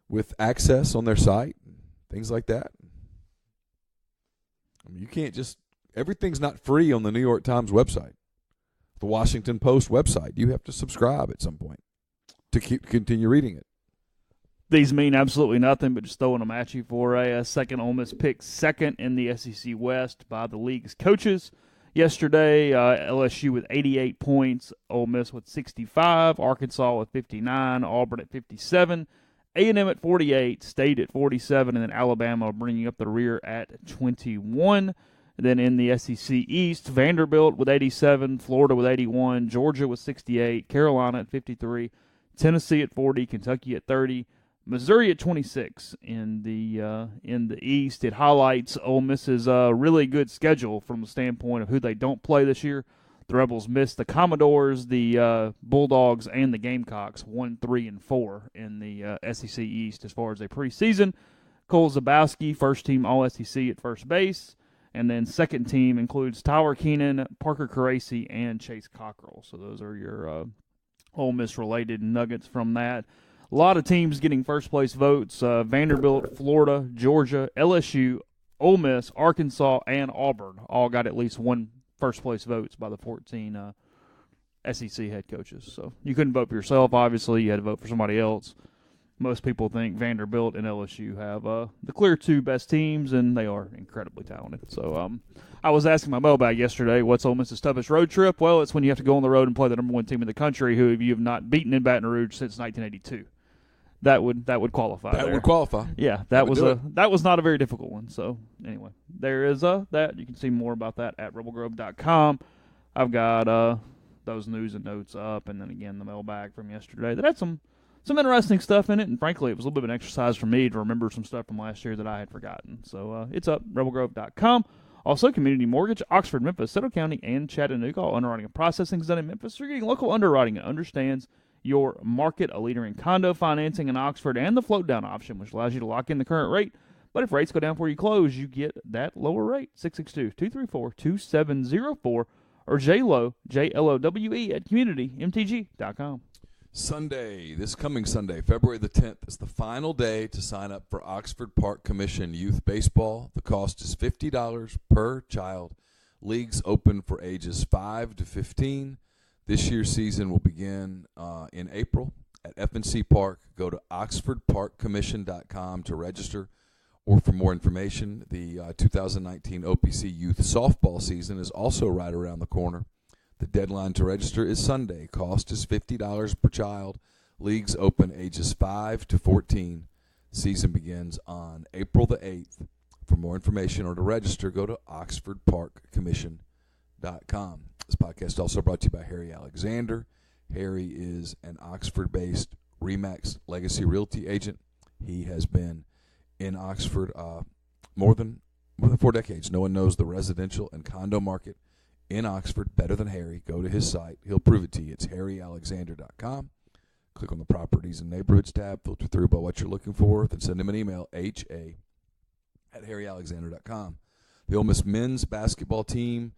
Speaker 6: with access on their site and things like that. I mean, you can't just everything's not free on the New York Times website. The Washington Post website, you have to subscribe at some point to continue reading it.
Speaker 1: These mean absolutely nothing, but just throwing them at you for a second. Ole Miss picked second in the SEC West by the league's coaches. Yesterday, LSU with 88 points, Ole Miss with 65, Arkansas with 59, Auburn at 57, A&M at 48, State at 47, and then Alabama bringing up the rear at 21. Then in the SEC East, Vanderbilt with 87, Florida with 81, Georgia with 68, Carolina at 53, Tennessee at 40, Kentucky at 30, Missouri at 26 in the East. It highlights Ole Miss's really good schedule from the standpoint of who they don't play this year. The Rebels missed the Commodores, the Bulldogs, and the Gamecocks 1, 3, and 4 in the SEC East as far as a preseason. Cole Zabowski, first-team All-SEC at first base. And then second team includes Tyler Keenan, Parker Caracci, and Chase Cockrell. So those are your Ole Miss-related nuggets from that. A lot of teams getting first-place votes. Vanderbilt, Florida, Georgia, LSU, Ole Miss, Arkansas, and Auburn all got at least one first-place votes by the 14 SEC head coaches. So you couldn't vote for yourself, obviously. You had to vote for somebody else. Most people think Vanderbilt and LSU have the clear two best teams, and they are incredibly talented. So I was asking my mailbag yesterday, what's Ole Miss's toughest road trip? Well, it's when you have to go on the road and play the number one team in the country, who you have not beaten in Baton Rouge since 1982. That would qualify.
Speaker 6: That would qualify.
Speaker 1: Yeah, that was not a very difficult one. So anyway, there is that. You can see more about that at rebelgrove.com. I've got those news and notes up, and then again the mailbag from yesterday that had some interesting stuff in it, and frankly, it was a little bit of an exercise for me to remember some stuff from last year that I had forgotten. So it's up, rebelgrove.com. Also, Community Mortgage, Oxford, Memphis, Settle County, and Chattanooga. All underwriting and processing is done in Memphis. You're getting local underwriting that understands your market, a leader in condo financing in Oxford, and the float-down option, which allows you to lock in the current rate. But if rates go down before you close, you get that lower rate, 662-234-2704, or JLOWE, JLOWE, at communitymtg.com.
Speaker 6: Sunday, this coming Sunday, February the 10th, is the final day to sign up for Oxford Park Commission Youth Baseball. The cost is $50 per child. Leagues open for ages 5 to 15. This year's season will begin in April at F&C Park. Go to oxfordparkcommission.com to register, or for more information. The 2019 OPC Youth Softball season is also right around the corner. The deadline to register is Sunday. Cost is $50 per child. Leagues open ages 5 to 14. Season begins on April the 8th. For more information or to register, go to oxfordparkcommission.com. This podcast is also brought to you by Harry Alexander. Harry is an Oxford-based RE/MAX Legacy Realty agent. He has been in Oxford more than 4 decades. No one knows the residential and condo market in Oxford better than Harry. Go to his site. He'll prove it to you. It's harryalexander.com. Click on the Properties and Neighborhoods tab. Filter through by what you're looking for. Then send him an email, ha@harryalexander.com. The Ole Miss men's basketball team,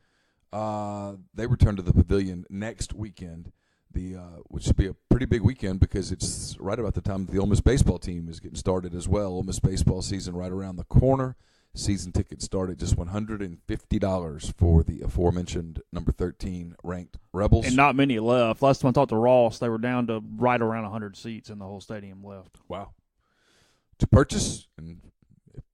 Speaker 6: they return to the Pavilion next weekend, which should be a pretty big weekend because it's right about the time the Ole Miss baseball team is getting started as well. Ole Miss baseball season right around the corner. Season tickets start at just $150 for the aforementioned number 13 ranked Rebels.
Speaker 1: And not many left. Last time I talked to Ross, they were down to right around 100 seats and the whole stadium left.
Speaker 6: Wow. To purchase, and if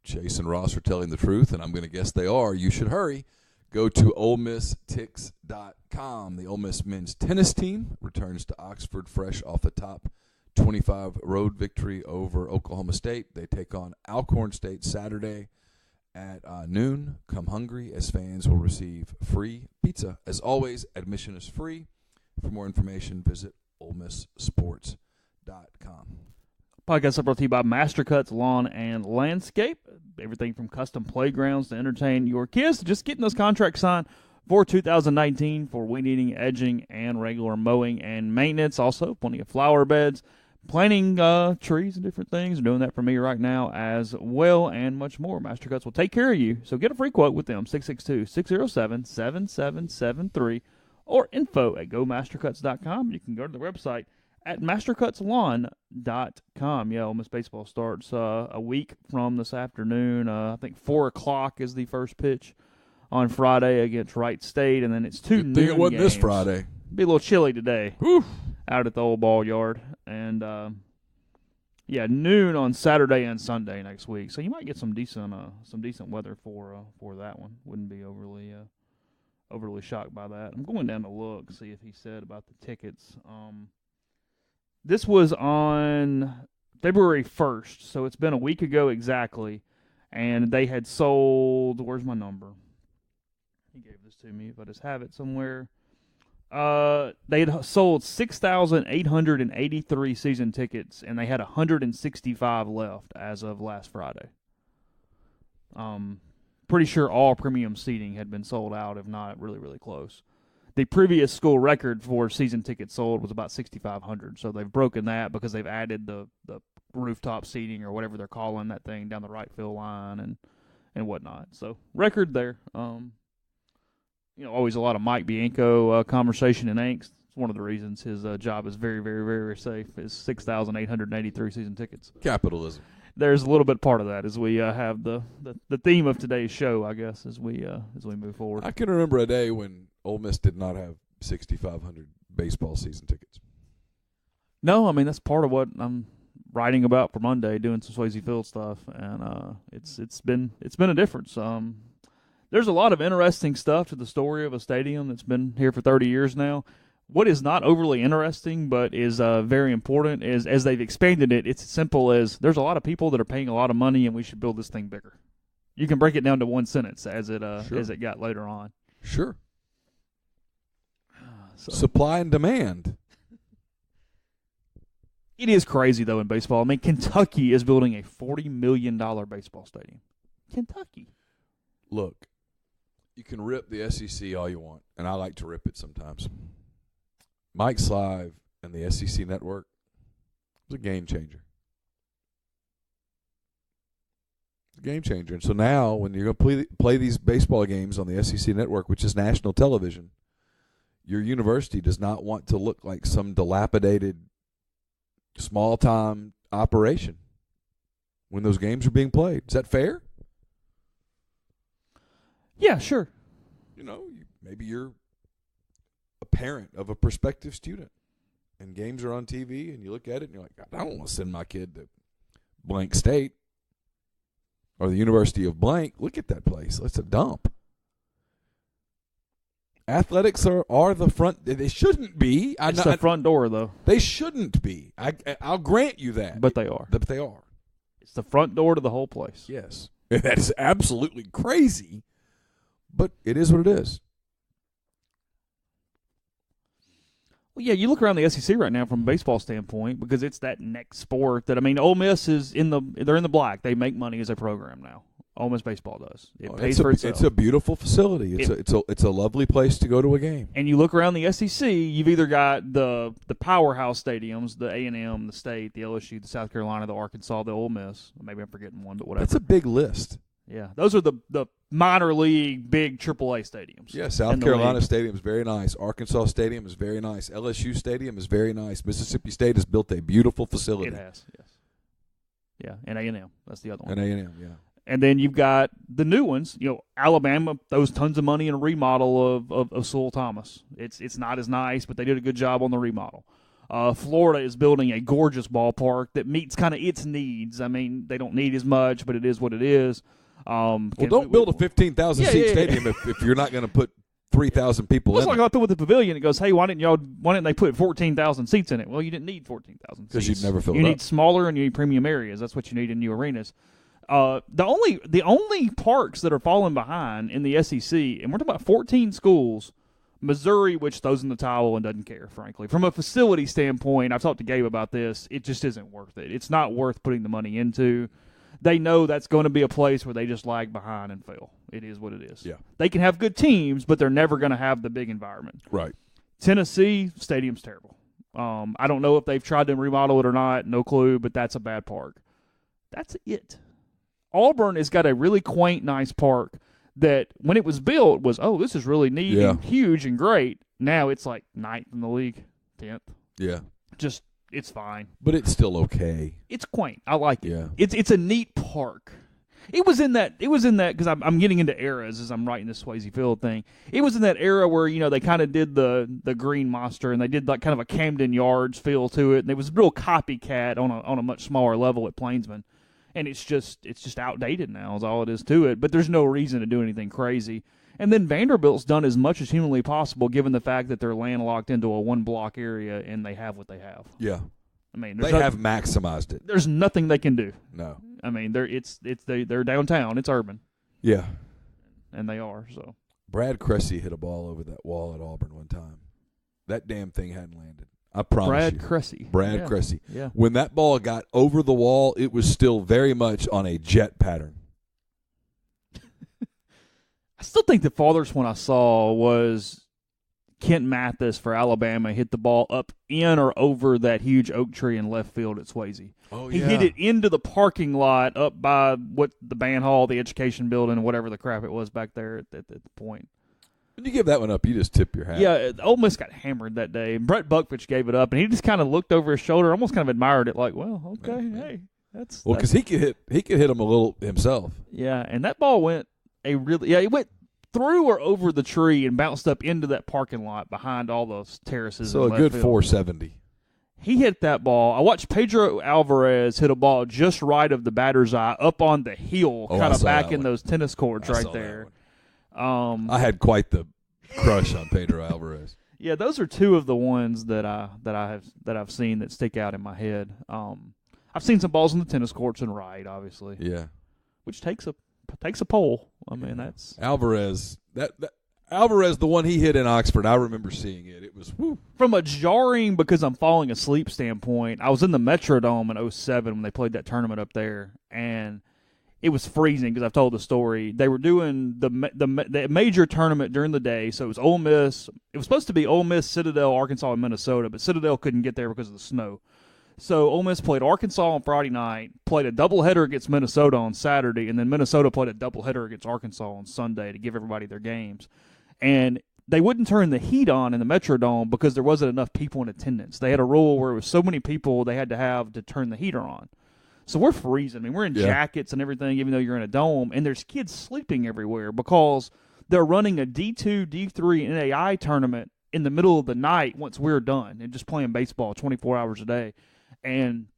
Speaker 6: Chase and Ross are telling the truth, and I'm going to guess they are, you should hurry. Go to OleMissTix.com. The Ole Miss men's tennis team returns to Oxford fresh off the top 25 road victory over Oklahoma State. They take on Alcorn State Saturday at noon. Come hungry, as fans will receive free pizza. As always, admission is free. For more information, visit OleMissSports.com.
Speaker 1: Podcast brought to you by Mastercuts Lawn and Landscape. Everything from custom playgrounds to entertain your kids to just getting those contracts signed for 2019 for weed eating, edging, and regular mowing and maintenance. Also, plenty of flower beds, planting trees and different things. They're doing that for me right now as well, and much more. Mastercuts will take care of you. So get a free quote with them, 662-607-7773, or info@gomastercuts.com. You can go to the website at mastercutslawn.com. Yeah, Ole Miss baseball starts a week from this afternoon. I think 4 o'clock is the first pitch on Friday against Wright State, and then it's 2 noon games.
Speaker 6: It wasn't this Friday.
Speaker 1: Be a little chilly today.
Speaker 6: Whew.
Speaker 1: Out at the old ball yard. And, noon on Saturday and Sunday next week. So you might get some decent weather for that one. Wouldn't be overly shocked by that. I'm going down to look, see if he said about the tickets. This was on February 1st, so it's been a week ago exactly, and they had sold, where's my number? He gave this to me, if I just have it somewhere. They had sold 6,883 season tickets, and they had 165 left as of last Friday. Pretty sure all premium seating had been sold out, if not really, really close. The previous school record for season tickets sold was about 6,500, so they've broken that because they've added the rooftop seating or whatever they're calling that thing down the right field line and whatnot. So record there. Always a lot of Mike Bianco conversation and angst. It's one of the reasons his job is very, very, very, very safe. Is 6,883 season tickets.
Speaker 6: Capitalism.
Speaker 1: There's a little bit part of that as we have the theme of today's show, I guess, as we move forward.
Speaker 6: I can remember a day when Ole Miss did not have 6,500 baseball season tickets.
Speaker 1: No, I mean that's part of what I'm writing about for Monday, doing some Swayze Field stuff, and it's been a difference. There's a lot of interesting stuff to the story of a stadium that's been here for 30 years now. What is not overly interesting but is very important is as they've expanded it, it's as simple as there's a lot of people that are paying a lot of money and we should build this thing bigger. You can break it down to one sentence as it got later on.
Speaker 6: Sure.
Speaker 1: So,
Speaker 6: supply and demand.
Speaker 1: It is crazy, though, in baseball. I mean, Kentucky is building a $40 million baseball stadium. Kentucky.
Speaker 6: Look, you can rip the SEC all you want, and I like to rip it sometimes. Mike Slive and the SEC network was a game changer. It's a game changer. And so now when you're going to play these baseball games on the SEC network, which is national television, your university does not want to look like some dilapidated small-time operation when those games are being played. Is that fair?
Speaker 1: Yeah, sure.
Speaker 6: Maybe you're a parent of a prospective student, and games are on TV, and you look at it, and you're like, I don't want to send my kid to blank state or the University of blank. Look at that place. It's a dump. Athletics are the front. They shouldn't be.
Speaker 1: It's the front door, though.
Speaker 6: They shouldn't be. I'll grant you that.
Speaker 1: But they are.
Speaker 6: But they are.
Speaker 1: It's the front door to the whole place.
Speaker 6: Yes. That is absolutely crazy, but it is what it is.
Speaker 1: Well, yeah, you look around the SEC right now from a baseball standpoint because it's that next sport that, Ole Miss is they're in the black. They make money as a program now. Ole Miss baseball does. It pays for itself.
Speaker 6: It's a beautiful facility. It's a lovely place to go to a game.
Speaker 1: And you look around the SEC, you've either got the powerhouse stadiums, the A&M, the State, the LSU, the South Carolina, the Arkansas, the Ole Miss. Maybe I'm forgetting one, but whatever.
Speaker 6: That's a big list.
Speaker 1: Yeah, those are the minor league big AAA stadiums.
Speaker 6: Yeah, South Carolina Stadium is very nice. Arkansas Stadium is very nice. LSU Stadium is very nice. Mississippi State has built a beautiful facility.
Speaker 1: It has, yes. Yeah, and A&M. That's the other one.
Speaker 6: And A&M, yeah.
Speaker 1: And then you've got the new ones. Alabama throws tons of money in a remodel of Sewell Thomas. It's not as nice, but they did a good job on the remodel. Florida is building a gorgeous ballpark that meets kind of its needs. They don't need as much, but it is what it is.
Speaker 6: Don't build a 15,000-seat stadium if you're not going to put 3,000 people in it.
Speaker 1: It's like I thought with the pavilion. It goes, hey, why didn't they put 14,000 seats in it? Well, you didn't need 14,000 seats.
Speaker 6: Because you'd never fill it
Speaker 1: up. You
Speaker 6: need
Speaker 1: smaller and you need premium areas. That's what you need in new arenas. The only parks that are falling behind in the SEC, and we're talking about 14 schools, Missouri, which throws in the towel and doesn't care, frankly. From a facility standpoint, I've talked to Gabe about this, it just isn't worth it. It's not worth putting the money into. They know that's going to be a place where they just lag behind and fail. It is what it is.
Speaker 6: Yeah.
Speaker 1: They can have good teams, but they're never going to have the big environment.
Speaker 6: Right.
Speaker 1: Tennessee, stadium's terrible. I don't know if they've tried to remodel it or not, no clue, but that's a bad park. That's it. Auburn has got a really quaint, nice park that when it was built was, this is really neat and huge and great. Now it's like 9th in the league, 10th.
Speaker 6: Yeah.
Speaker 1: It's fine.
Speaker 6: But it's still okay.
Speaker 1: It's quaint. I like it.
Speaker 6: Yeah.
Speaker 1: It's a neat park. It was in that because I'm getting into eras as I'm writing this Swayze Field thing. It was in that era where, they kind of did the Green Monster and they did like kind of a Camden Yards feel to it. And it was a real copycat on a much smaller level at Plainsman. And it's just outdated now is all it is to it. But there's no reason to do anything crazy. And then Vanderbilt's done as much as humanly possible given the fact that they're landlocked into a one-block area and they have what they have.
Speaker 6: Yeah.
Speaker 1: They
Speaker 6: have maximized it.
Speaker 1: There's nothing they can do.
Speaker 6: No.
Speaker 1: They're downtown. It's urban.
Speaker 6: Yeah.
Speaker 1: And they are, so.
Speaker 6: Brad Cressy hit a ball over that wall at Auburn one time. That damn thing hadn't landed. I promise
Speaker 1: Brad
Speaker 6: you.
Speaker 1: Cressy.
Speaker 6: Brad Cressy.
Speaker 1: Yeah.
Speaker 6: When that ball got over the wall, it was still very much on a jet pattern.
Speaker 1: I still think the farthest one I saw was Kent Mathis for Alabama hit the ball up in or over that huge oak tree in left field at Swayze.
Speaker 6: Oh,
Speaker 1: He hit it into the parking lot up by the band hall, the education building, whatever the crap it was back there at the point.
Speaker 6: When you give that one up, you just tip your hat.
Speaker 1: Yeah, Ole Miss got hammered that day. And Brett Buckfitch gave it up, and he just kind of looked over his shoulder, almost kind of admired it, like, well, okay, hey, that's
Speaker 6: because he could hit him a little himself.
Speaker 1: Yeah, and that ball went it went through or over the tree and bounced up into that parking lot behind all those terraces.
Speaker 6: So
Speaker 1: in
Speaker 6: a
Speaker 1: left
Speaker 6: good
Speaker 1: field.
Speaker 6: 470.
Speaker 1: He hit that ball. I watched Pedro Alvarez hit a ball just right of the batter's eye up on the hill, kind of back in those tennis courts right there.
Speaker 6: I had quite the crush on Pedro Alvarez.
Speaker 1: Yeah, those are two of the ones that I've seen that stick out in my head. I've seen some balls in the tennis courts and right, obviously.
Speaker 6: Yeah,
Speaker 1: which takes a pole. I mean, that's
Speaker 6: Alvarez. That Alvarez, the one he hit in Oxford, I remember seeing it. It was whew.
Speaker 1: From a jarring because I'm falling asleep standpoint. I was in the Metrodome in 2007 when they played that tournament up there, and it was freezing because I've told the story. They were doing the major tournament during the day, so it was Ole Miss. It was supposed to be Ole Miss, Citadel, Arkansas, and Minnesota, but Citadel couldn't get there because of the snow. So Ole Miss played Arkansas on Friday night, played a doubleheader against Minnesota on Saturday, and then Minnesota played a doubleheader against Arkansas on Sunday to give everybody their games. And they wouldn't turn the heat on in the Metrodome because there wasn't enough people in attendance. They had a rule where it was so many people they had to have to turn the heater on. So we're freezing. I mean, we're in jackets and everything, even though you're in a dome, and there's kids sleeping everywhere because they're running a D2, D3 NAI tournament in the middle of the night once we're done and just playing baseball 24 hours a day. And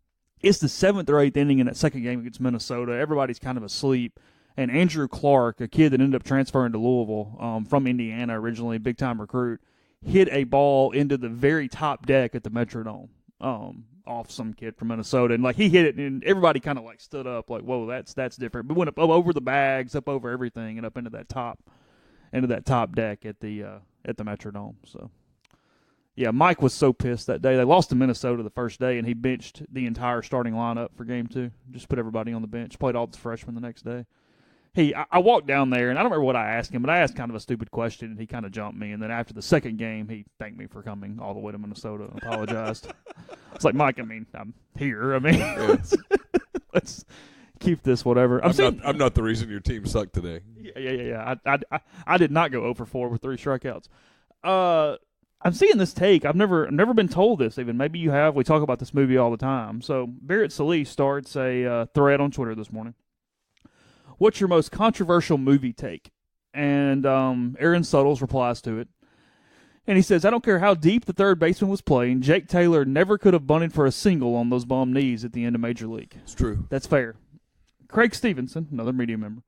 Speaker 1: it's the 7th or 8th inning in that second game against Minnesota. Everybody's kind of asleep. And Andrew Clark, a kid that ended up transferring to Louisville from Indiana originally, big-time recruit, hit a ball into the very top deck at the Metrodome off some kid from Minnesota. And, like, he hit it, and everybody kind of, like, stood up like, whoa, that's different. But went up over the bags, up over everything, and up into that top deck at the Metrodome. So, yeah, Mike was so pissed that day. They lost to Minnesota the first day, and he benched the entire starting lineup for Game 2. Just put everybody on the bench. Played all the freshmen the next day. I walked down there, and I don't remember what I asked him, but I asked kind of a stupid question, and he kind of jumped me. And then after the second game, he thanked me for coming all the way to Minnesota and apologized. It's like, Mike, I mean, I'm here. I mean, let's keep this whatever.
Speaker 6: I'm not the reason your team sucked today.
Speaker 1: Yeah. I did not go 0 for 4 with 3 strikeouts. I'm seeing this take. I've never been told this even. Maybe you have. We talk about this movie all the time. So Barrett Solis starts a thread on Twitter this morning. What's your most controversial movie take? And Aaron Suttles replies to it. And he says, I don't care how deep the third baseman was playing, Jake Taylor never could have bunted for a single on those bum knees at the end of Major League.
Speaker 6: It's true.
Speaker 1: That's fair. Craig Stevenson, another media member,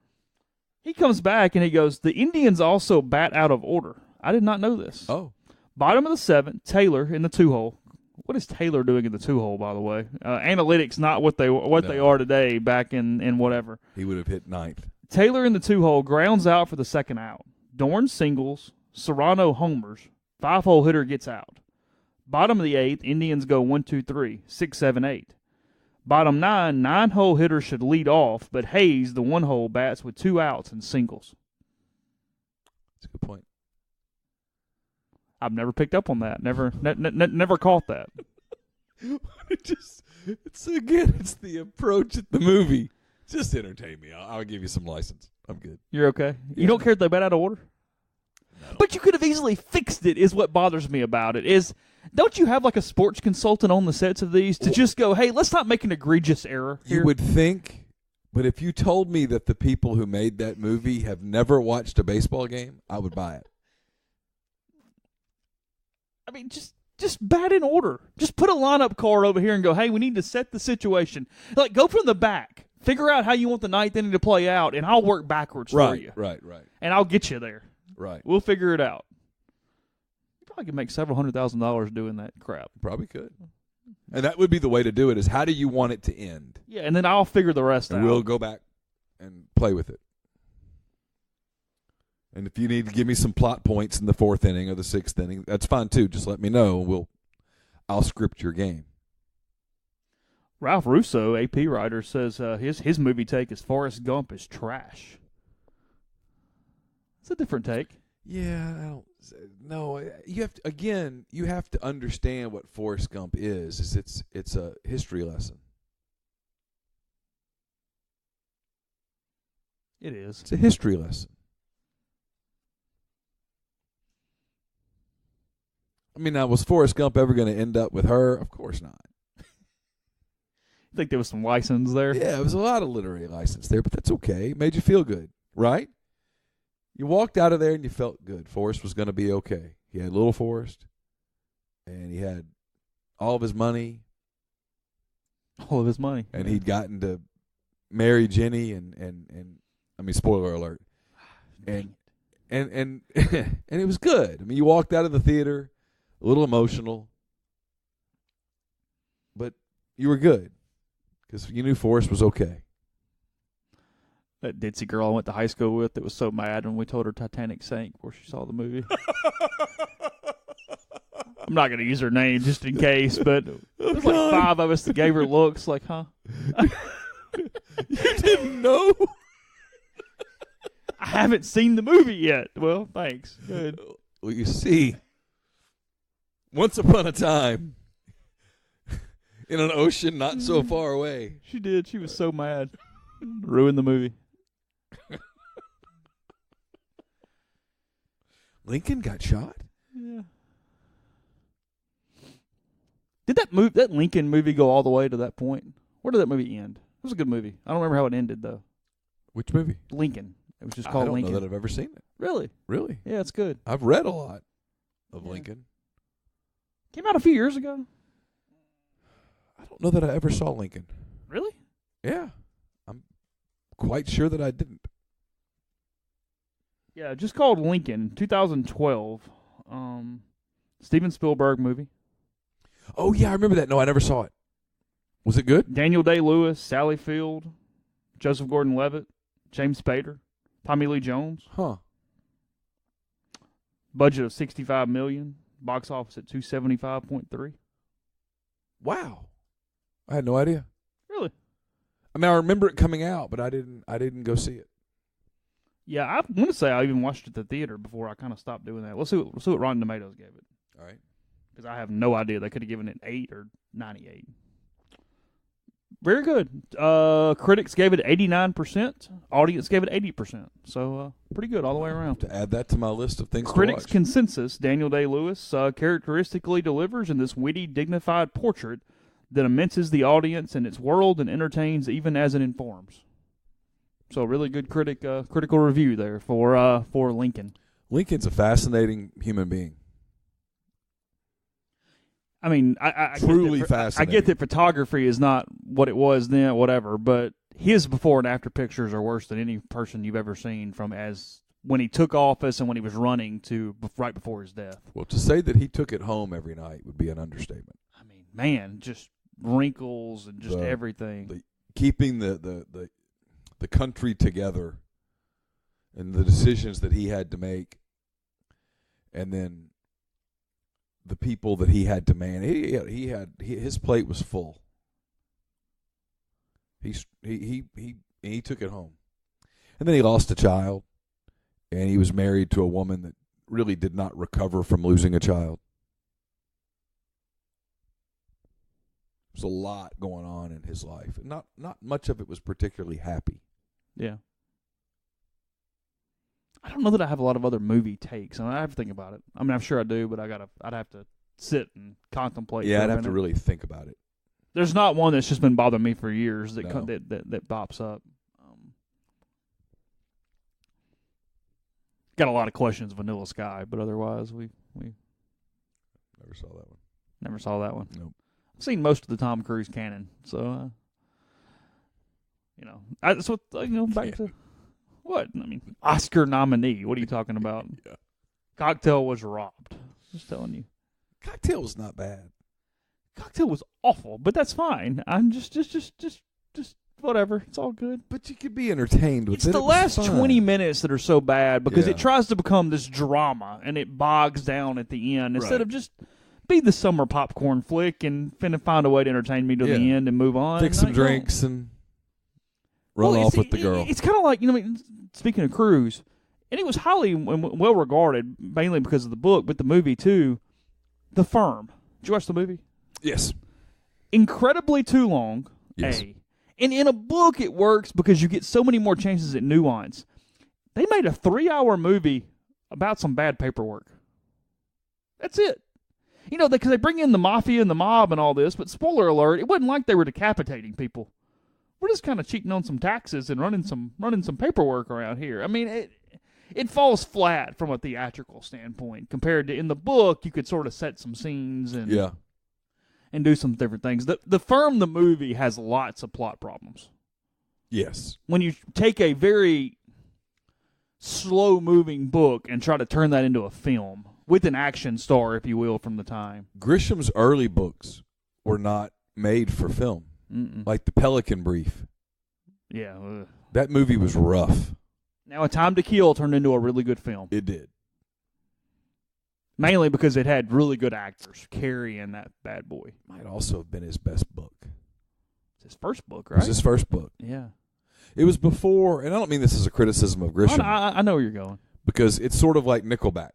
Speaker 1: he comes back and he goes, the Indians also bat out of order. I did not know this.
Speaker 6: Oh.
Speaker 1: Bottom of the 7th, Taylor in the 2-hole. What is Taylor doing in the 2-hole, by the way? Analytics not what they are today back in whatever.
Speaker 6: He would have hit 9th.
Speaker 1: Taylor in the 2-hole grounds out for the second out. Dorn singles, Serrano homers, 5-hole hitter gets out. Bottom of the 8th, Indians go 1, 2, 3, 6, 7, 8. Bottom 9, 9-hole hitter should lead off, but Hayes, the 1-hole, bats with 2 outs and singles.
Speaker 6: That's a good point.
Speaker 1: I've never picked up on that. Never caught that.
Speaker 6: It's the approach at the movie. Just entertain me. I'll give you some license. I'm good.
Speaker 1: You're okay?
Speaker 6: Yeah.
Speaker 1: You don't care if they bat out of order?
Speaker 6: No.
Speaker 1: But you could have easily fixed it is what bothers me about it. Don't you have like a sports consultant on the sets of these to just go, hey, let's not make an egregious error here?
Speaker 6: You would think, but if you told me that the people who made that movie have never watched a baseball game, I would buy it.
Speaker 1: I mean, just bat in order. Just put a lineup card over here and go, hey, we need to set the situation. Like, go from the back. Figure out how you want the 9th inning to play out, and I'll work backwards for you.
Speaker 6: Right.
Speaker 1: And I'll get you there.
Speaker 6: Right.
Speaker 1: We'll figure it out. You probably could make several $100,000 doing that crap.
Speaker 6: Probably could. And that would be the way to do it, is how do you want it to end?
Speaker 1: Yeah, and then I'll figure the rest out.
Speaker 6: And we'll go back and play with it. And if you need to give me some plot points in the 4th inning or the 6th inning, that's fine too. Just let me know. I'll script your game.
Speaker 1: Ralph Russo, AP writer, says his movie take is Forrest Gump is trash. It's a different take.
Speaker 6: Yeah, I don't. No, you have to understand what Forrest Gump is. It's a history lesson.
Speaker 1: It is.
Speaker 6: It's a history lesson. I mean, now, was Forrest Gump ever going to end up with her? Of course not.
Speaker 1: I think there was some license there.
Speaker 6: Yeah, it was a lot of literary license there, but that's okay. It made you feel good, right? You walked out of there and you felt good. Forrest was going to be okay. He had little Forrest, and he had all of his money.
Speaker 1: All of his money.
Speaker 6: And he'd gotten to marry Jenny, and I mean, spoiler alert. And and it was good. I mean, you walked out of the theater a little emotional, but you were good because you knew Forrest was okay.
Speaker 1: That ditzy girl I went to high school with that was so mad when we told her Titanic sank before she saw the movie. I'm not going to use her name just in case, but there was like 5 of us that gave her looks like, huh?
Speaker 6: You didn't know?
Speaker 1: I haven't seen the movie yet. Well, thanks. Good.
Speaker 6: Well, you see, once upon a time, in an ocean not so far away.
Speaker 1: She did. She was so mad. Ruined the movie.
Speaker 6: Lincoln got shot?
Speaker 1: Yeah. Did that Lincoln movie go all the way to that point? Where did that movie end? It was a good movie. I don't remember how it ended, though.
Speaker 6: Which movie?
Speaker 1: Lincoln. It was just called Lincoln.
Speaker 6: I don't know that I've ever seen it.
Speaker 1: Really?
Speaker 6: Really?
Speaker 1: Yeah, it's good.
Speaker 6: I've read a lot of Lincoln.
Speaker 1: Came out a few years ago.
Speaker 6: I don't know that I ever saw Lincoln.
Speaker 1: Really?
Speaker 6: Yeah. I'm quite sure that I didn't.
Speaker 1: Yeah, just called Lincoln, 2012. Steven Spielberg movie.
Speaker 6: Oh, yeah, I remember that. No, I never saw it. Was it good?
Speaker 1: Daniel Day-Lewis, Sally Field, Joseph Gordon-Levitt, James Spader, Tommy Lee Jones.
Speaker 6: Huh.
Speaker 1: Budget of $65 million. Box office at $275.3.
Speaker 6: Wow. I had no idea.
Speaker 1: Really?
Speaker 6: I mean, I remember it coming out, but I didn't go see it.
Speaker 1: Yeah, I want to say I even watched it at the theater before I kind of stopped doing that. Let's see what Rotten Tomatoes gave it.
Speaker 6: All right.
Speaker 1: Because I have no idea. They could have given it 8 or 98. Very good. Critics gave it 89%. Audience gave it 80%. So pretty good all the way around.
Speaker 6: To add that to my list of things
Speaker 1: Critics'
Speaker 6: to watch.
Speaker 1: consensus, Daniel Day-Lewis characteristically delivers in this witty, dignified portrait that immenses the audience and its world and entertains even as it informs. So really good critical review there for Lincoln.
Speaker 6: Lincoln's a fascinating human being.
Speaker 1: I mean, I
Speaker 6: Truly
Speaker 1: get
Speaker 6: fascinating.
Speaker 1: I get that photography is not what it was then, whatever, but his before and after pictures are worse than any person you've ever seen from as when he took office and when he was running to right before his death.
Speaker 6: Well, to say that he took it home every night would be an understatement.
Speaker 1: I mean, man, just wrinkles and just everything.
Speaker 6: Keeping the country together and the decisions that he had to make, and then the people that he had to man. His plate was full. He took it home, and then he lost a child, and he was married to a woman that really did not recover from losing a child. There's a lot going on in his life, and not much of it was particularly happy.
Speaker 1: Yeah. I don't know that I have a lot of other movie takes. I mean, I have to think about it. I mean, I'm sure I do, but I'd have to sit and contemplate.
Speaker 6: Yeah,
Speaker 1: for
Speaker 6: I'd
Speaker 1: a
Speaker 6: have to
Speaker 1: minute.
Speaker 6: really think about it.
Speaker 1: There's not one that's just been bothering me for years that
Speaker 6: No.
Speaker 1: that pops up. Got a lot of questions, Vanilla Sky, but otherwise we
Speaker 6: Never saw that one.
Speaker 1: never saw that one.
Speaker 6: Nope.
Speaker 1: I've seen most of the Tom Cruise canon, so that's what back to what I mean. Oscar nominee. What are you talking about?
Speaker 6: Yeah.
Speaker 1: Cocktail was robbed. Just telling you.
Speaker 6: Cocktail was not bad.
Speaker 1: Cocktail was awful, but that's fine. I'm just whatever. It's all good.
Speaker 6: But you could be entertained with
Speaker 1: It's
Speaker 6: it.
Speaker 1: the
Speaker 6: It was
Speaker 1: last
Speaker 6: fun.
Speaker 1: 20 minutes that are so bad because
Speaker 6: Yeah.
Speaker 1: it tries to become this drama and it bogs down at the end instead
Speaker 6: Right.
Speaker 1: of just be the summer popcorn flick and find a way to entertain me to the
Speaker 6: Yeah.
Speaker 1: end and move on.
Speaker 6: Take some
Speaker 1: Like, no.
Speaker 6: drinks and run
Speaker 1: Well,
Speaker 6: off with the girl.
Speaker 1: It's kind of like, speaking of Cruise, and it was highly well regarded, mainly because of the book, but the movie too, The Firm. Did you watch the movie?
Speaker 6: Yes.
Speaker 1: Incredibly too long,
Speaker 6: Yes.
Speaker 1: And in a book it works because you get so many more chances at nuance. They made a 3-hour movie about some bad paperwork. That's it. Because they bring in the mafia and the mob and all this, but spoiler alert, it wasn't like they were decapitating people. We're just kind of cheating on some taxes and running some paperwork around here. I mean, it falls flat from a theatrical standpoint compared to in the book. You could sort of set some scenes and do some different things. The Firm, the movie, has lots of plot problems.
Speaker 6: Yes.
Speaker 1: When you take a very slow-moving book and try to turn that into a film with an action star, if you will, from the time.
Speaker 6: Grisham's early books were not made for film. Like The Pelican Brief.
Speaker 1: Yeah.
Speaker 6: That movie was rough.
Speaker 1: Now, A Time to Kill turned into a really good film.
Speaker 6: It did.
Speaker 1: Mainly because it had really good actors carrying that bad boy.
Speaker 6: Might also have been his best book.
Speaker 1: It's his first book,
Speaker 6: It
Speaker 1: right?
Speaker 6: was his first book.
Speaker 1: Yeah.
Speaker 6: It was before, and I don't mean this as a criticism of Grisham,
Speaker 1: I know where you're going.
Speaker 6: because it's sort of like Nickelback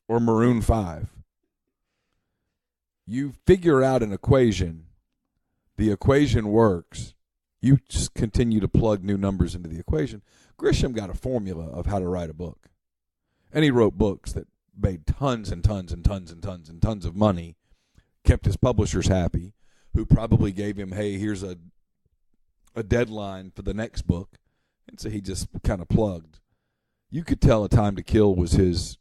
Speaker 6: or Maroon 5. You figure out an equation. The equation works. You just continue to plug new numbers into the equation. Grisham got a formula of how to write a book. And he wrote books that made tons and tons and tons and tons and tons of money, kept his publishers happy, who probably gave him, hey, here's a deadline for the next book. And so he just kind of plugged. You could tell A Time to Kill was his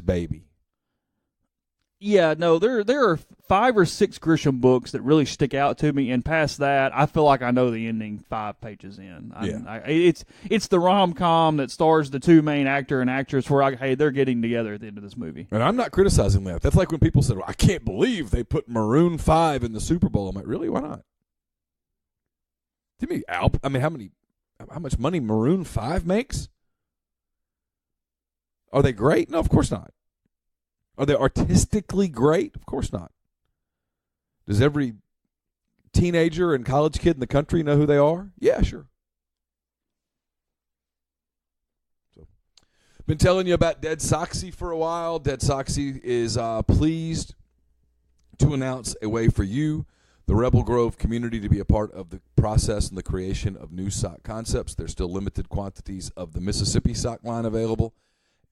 Speaker 6: baby.
Speaker 1: Yeah, no, there are 5 or 6 Grisham books that really stick out to me, and past that, I feel like I know the ending 5 pages in. It's the rom-com that stars the 2 main actor and actress where, hey, they're getting together at the end of this movie.
Speaker 6: And I'm not criticizing that. That's like when people said, well, I can't believe they put Maroon 5 in the Super Bowl. I'm like, really? Why not? Give me how much money Maroon 5 makes? Are they great? No, of course not. Are they artistically great? Of course not. Does every teenager and college kid in the country know who they are? Yeah, sure. So, been telling you about Dead Soxy for a while. Dead Soxy is pleased to announce a way for you, the Rebel Grove community, to be a part of the process and the creation of new sock concepts. There's still limited quantities of the Mississippi sock line available.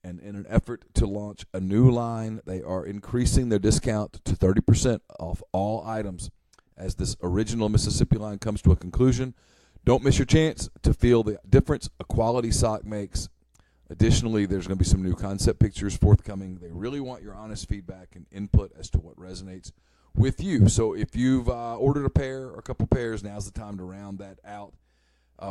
Speaker 6: And in an effort to launch a new line, they are increasing their discount to 30% off all items as this original Mississippi line comes to a conclusion. Don't miss your chance to feel the difference a quality sock makes. Additionally, there's going to be some new concept pictures forthcoming. They really want your honest feedback and input as to what resonates with you. So if you've ordered a pair or a couple pairs, now's the time to round that out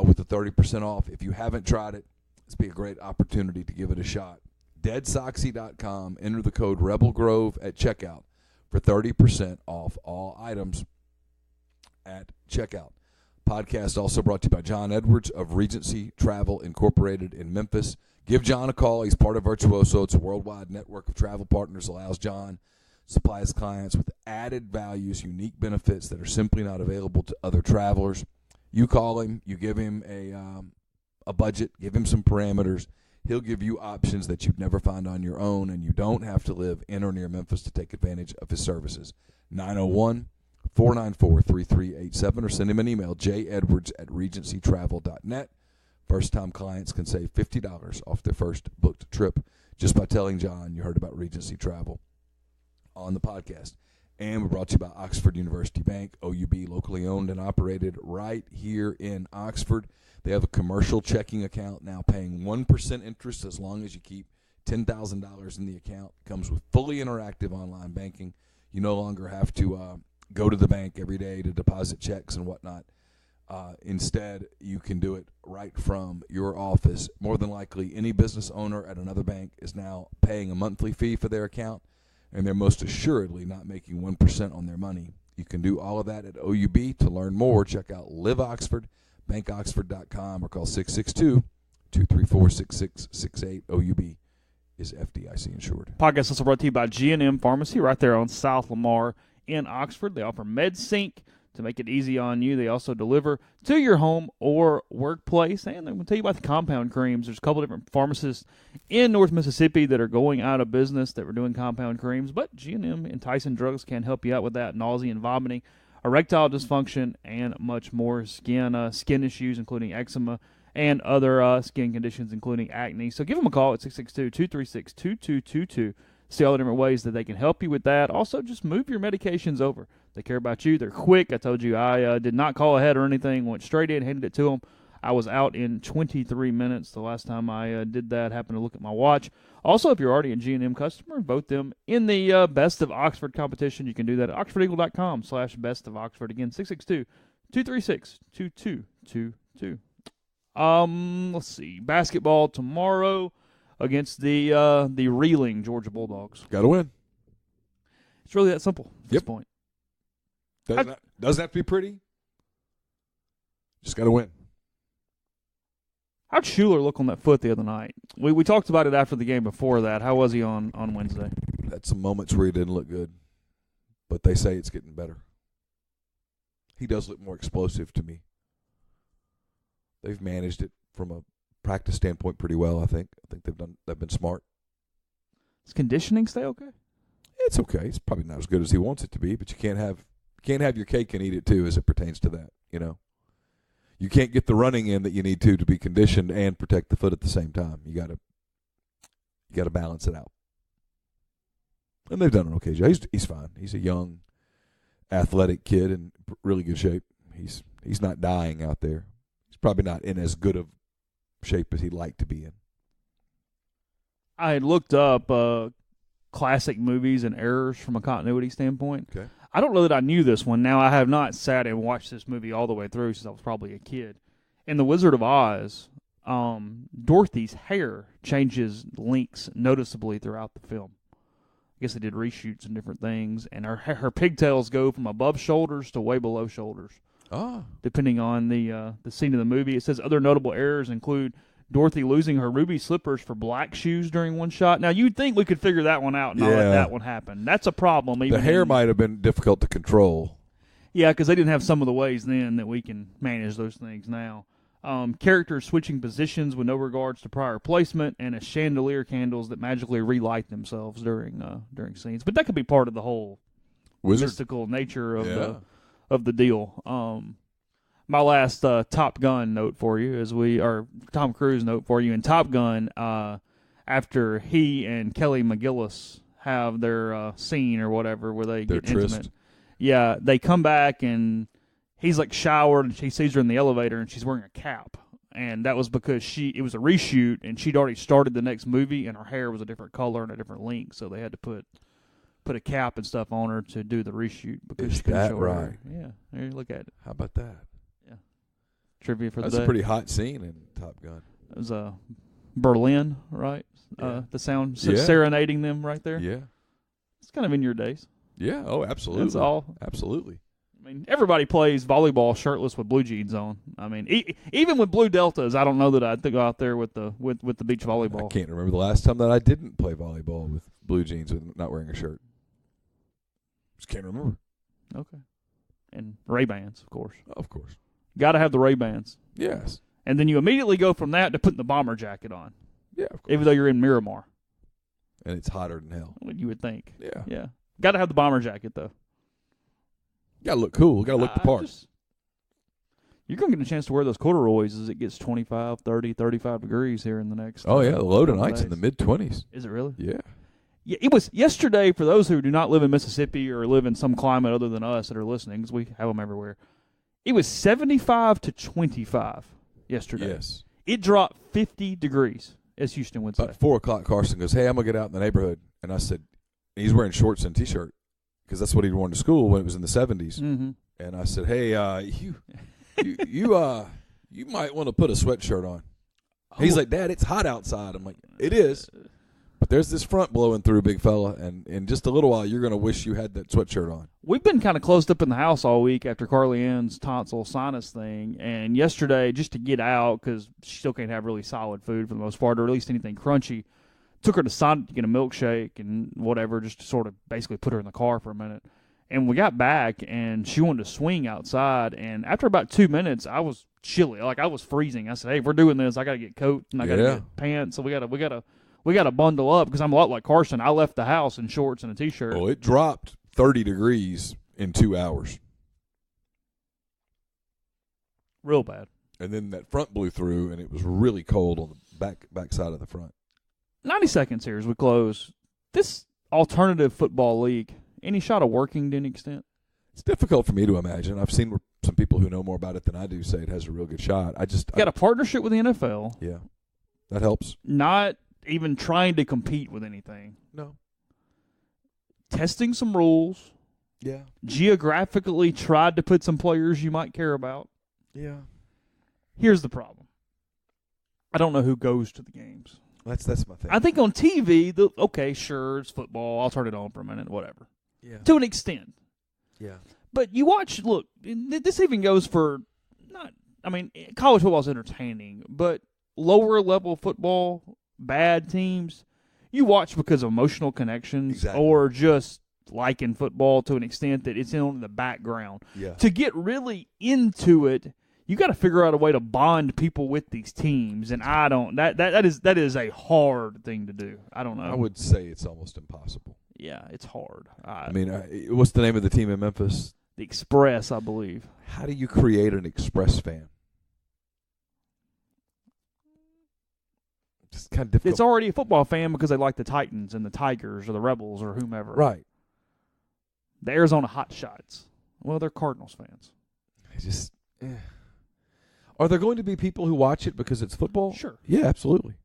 Speaker 6: with the 30% off. If you haven't tried it, this would be a great opportunity to give it a shot. DeadSoxy.com. Enter the code RebelGrove at checkout for 30% off all items at checkout. Podcast also brought to you by John Edwards of Regency Travel Incorporated in Memphis. Give John a call. He's part of Virtuoso. It's a worldwide network of travel partners. Allows John to supply his clients with added values, unique benefits that are simply not available to other travelers. You call him. You give him a budget, give him some parameters. He'll give you options that you'd never find on your own, and you don't have to live in or near Memphis to take advantage of his services. 901-494-3387, or send him an email, jedwards@regencytravel.net. First-time clients can save $50 off their first booked trip just by telling John you heard about Regency Travel on the podcast. And we're brought to you by Oxford University Bank, OUB, locally owned and operated right here in Oxford. They have a commercial checking account now paying 1% interest as long as you keep $10,000 in the account. It comes with fully interactive online banking. You no longer have to go to the bank every day to deposit checks and whatnot. Instead, you can do it right from your office. More than likely, any business owner at another bank is now paying a monthly fee for their account, and they're most assuredly not making 1% on their money You can do all of that at OUB. To learn more, check out Live Oxford, bankoxford.com, or call 662-234-6668. OUB is FDIC insured.
Speaker 1: Podcast also brought to you by G&M Pharmacy right there on South Lamar in Oxford. They offer MedSync to make it easy on you. They also deliver to your home or workplace. And I'm going to tell you about the compound creams. There's a couple different pharmacists in North Mississippi that are going out of business that were doing compound creams. But G&M and Tyson Drugs can help you out with that. Nausea and vomiting, erectile dysfunction, and much more. Skin issues, including eczema, and other skin conditions, including acne. So give them a call at 662-236-2222. See all the different ways that they can help you with that. Also, just move your medications over. They care about you. They're quick. I told you I did not call ahead or anything. Went straight in, handed it to them. I was out in 23 minutes the last time I did that. Happened to look at my watch. Also, if you're already a G&M customer, vote them in the Best of Oxford competition. You can do that at oxfordeagle.com/Best of Oxford. Again, 662-236-2222. Let's see. Basketball tomorrow against the reeling Georgia Bulldogs.
Speaker 6: Got to win.
Speaker 1: It's really that simple at this point.
Speaker 6: Doesn't have to be pretty. Just got to win.
Speaker 1: How'd Schuler look on that foot the other night? We talked about it after the game before that. How was he on Wednesday?
Speaker 6: Had some moments where he didn't look good, but they say it's getting better. He does look more explosive to me. They've managed it from a practice standpoint pretty well, I think. They've been smart.
Speaker 1: Does conditioning stay okay?
Speaker 6: It's okay. It's probably not as good as he wants it to be, but you can't have your cake and eat it too as it pertains to that, you know. You can't get the running in that you need to be conditioned and protect the foot at the same time. You got to balance it out. And they've done an okay job. He's fine. He's a young, athletic kid in really good shape. He's not dying out there. He's probably not in as good of shape as he'd like to be in.
Speaker 1: I had looked up classic movies and errors from a continuity standpoint.
Speaker 6: Okay.
Speaker 1: I don't know that I knew this one. Now, I have not sat and watched this movie all the way through since I was probably a kid. In The Wizard of Oz, Dorothy's hair changes lengths noticeably throughout the film. I guess they did reshoots and different things, and her pigtails go from above shoulders to way below shoulders. Depending on the scene of the movie. It says other notable errors include Dorothy losing her ruby slippers for black shoes during one shot. Now, you'd think we could figure that one out and not let that one happen. That's a problem.
Speaker 6: The hair might have been difficult to control.
Speaker 1: Yeah, because they didn't have some of the ways then that we can manage those things now. Characters switching positions with no regards to prior placement, and a chandelier candles that magically relight themselves during scenes. But that could be part of the whole mystical nature of the deal. My last Top Gun note for you Tom Cruise note for you. In Top Gun, after he and Kelly McGillis have their scene or whatever where they get intimate, they come back and he's like showered and he sees her in the elevator and she's wearing a cap. And that was because it was a reshoot and she'd already started the next movie and her hair was a different color and a different length, so they had to put a cap and stuff on her to do the reshoot because she couldn't show her hair. Yeah, here, look at it.
Speaker 6: How about that?
Speaker 1: Trivia for the day.
Speaker 6: That's a pretty hot scene in Top Gun.
Speaker 1: It was Berlin, right?
Speaker 6: Yeah.
Speaker 1: The sound serenading them right there.
Speaker 6: Yeah.
Speaker 1: It's kind of in your days.
Speaker 6: Yeah. Oh, absolutely.
Speaker 1: That's all.
Speaker 6: Absolutely.
Speaker 1: I mean, everybody plays volleyball shirtless with blue jeans on. I mean, even with blue deltas, I don't know that I'd go out there with the beach volleyball.
Speaker 6: I can't remember the last time that I didn't play volleyball with blue jeans and not wearing a shirt. Just can't remember.
Speaker 1: Okay. And Ray-Bans, of course.
Speaker 6: Of course.
Speaker 1: Got to have the Ray-Bans.
Speaker 6: Yes.
Speaker 1: And then you immediately go from that to putting the bomber jacket on.
Speaker 6: Yeah, of course.
Speaker 1: Even though you're in Miramar.
Speaker 6: And it's hotter than hell.
Speaker 1: You would think.
Speaker 6: Yeah.
Speaker 1: Yeah. Got to have the bomber jacket, though.
Speaker 6: Got to look cool. Got to look the part.
Speaker 1: You're going to get a chance to wear those corduroys as it gets 25, 30, 35 degrees here in the next
Speaker 6: the low tonight's in the mid-20s.
Speaker 1: Is it really?
Speaker 6: Yeah.
Speaker 1: Yeah, it was yesterday, for those who do not live in Mississippi or live in some climate other than us that are listening, because we have them everywhere. It was 75 to 25 yesterday.
Speaker 6: Yes.
Speaker 1: It dropped 50 degrees, as Houston would say.
Speaker 6: About 4 o'clock, Carson goes, "Hey, I'm going to get out in the neighborhood." And I said, he's wearing shorts and T-shirt because that's what he'd worn to school when it was in the 70s.
Speaker 1: Mm-hmm.
Speaker 6: And I said, "Hey, you might want to put a sweatshirt on." He's like, "Dad, it's hot outside." I'm like, "It is, but there's this front blowing through, big fella, and in just a little while, you're going to wish you had that sweatshirt on.
Speaker 1: We've been kind of closed up in the house all week after Carly Ann's tonsil sinus thing, and yesterday, just to get out, because she still can't have really solid food for the most part, or at least anything crunchy, took her to Sonic to get a milkshake and whatever, just to sort of basically put her in the car for a minute. And we got back, and she wanted to swing outside, and after about 2 minutes, I was chilly. Like, I was freezing. I said, hey, if we're doing this, I got to get coat, and I got to get pants, so we got to bundle up, because I'm a lot like Carson. I left the house in shorts and a T-shirt.
Speaker 6: Well, it dropped 30 degrees in 2 hours.
Speaker 1: Real bad.
Speaker 6: And then that front blew through, and it was really cold on the back side of the front.
Speaker 1: 90 seconds here as we close. This alternative football league, any shot of working to any extent?
Speaker 6: It's difficult for me to imagine. I've seen some people who know more about it than I do say it has a real good shot.
Speaker 1: Got a partnership with the NFL.
Speaker 6: Yeah, that helps.
Speaker 1: Not even trying to compete with anything.
Speaker 6: No.
Speaker 1: Testing some rules.
Speaker 6: Yeah.
Speaker 1: Geographically tried to put some players you might care about.
Speaker 6: Yeah.
Speaker 1: Here's the problem. I don't know who goes to the games.
Speaker 6: That's my thing.
Speaker 1: I think on TV, okay, sure, it's football. I'll turn it on for a minute, whatever.
Speaker 6: Yeah.
Speaker 1: To an extent.
Speaker 6: Yeah.
Speaker 1: But you watch, look, this even goes for college football is entertaining, but lower level football, bad teams, you watch because of emotional connections or just liking football to an extent that it's in the background.
Speaker 6: Yeah.
Speaker 1: To get really into it, you got to figure out a way to bond people with these teams, and I don't. That is a hard thing to do. I don't know.
Speaker 6: I would say it's almost impossible.
Speaker 1: Yeah, it's hard.
Speaker 6: What's the name of the team in Memphis?
Speaker 1: The Express, I believe.
Speaker 6: How do you create an Express fan? It's kind of difficult.
Speaker 1: It's already a football fan because they like the Titans and the Tigers or the Rebels or whomever.
Speaker 6: Right.
Speaker 1: The Arizona Hotshots. Well, they're Cardinals fans.
Speaker 6: Are there going to be people who watch it because it's football?
Speaker 1: Sure.
Speaker 6: Yeah, absolutely.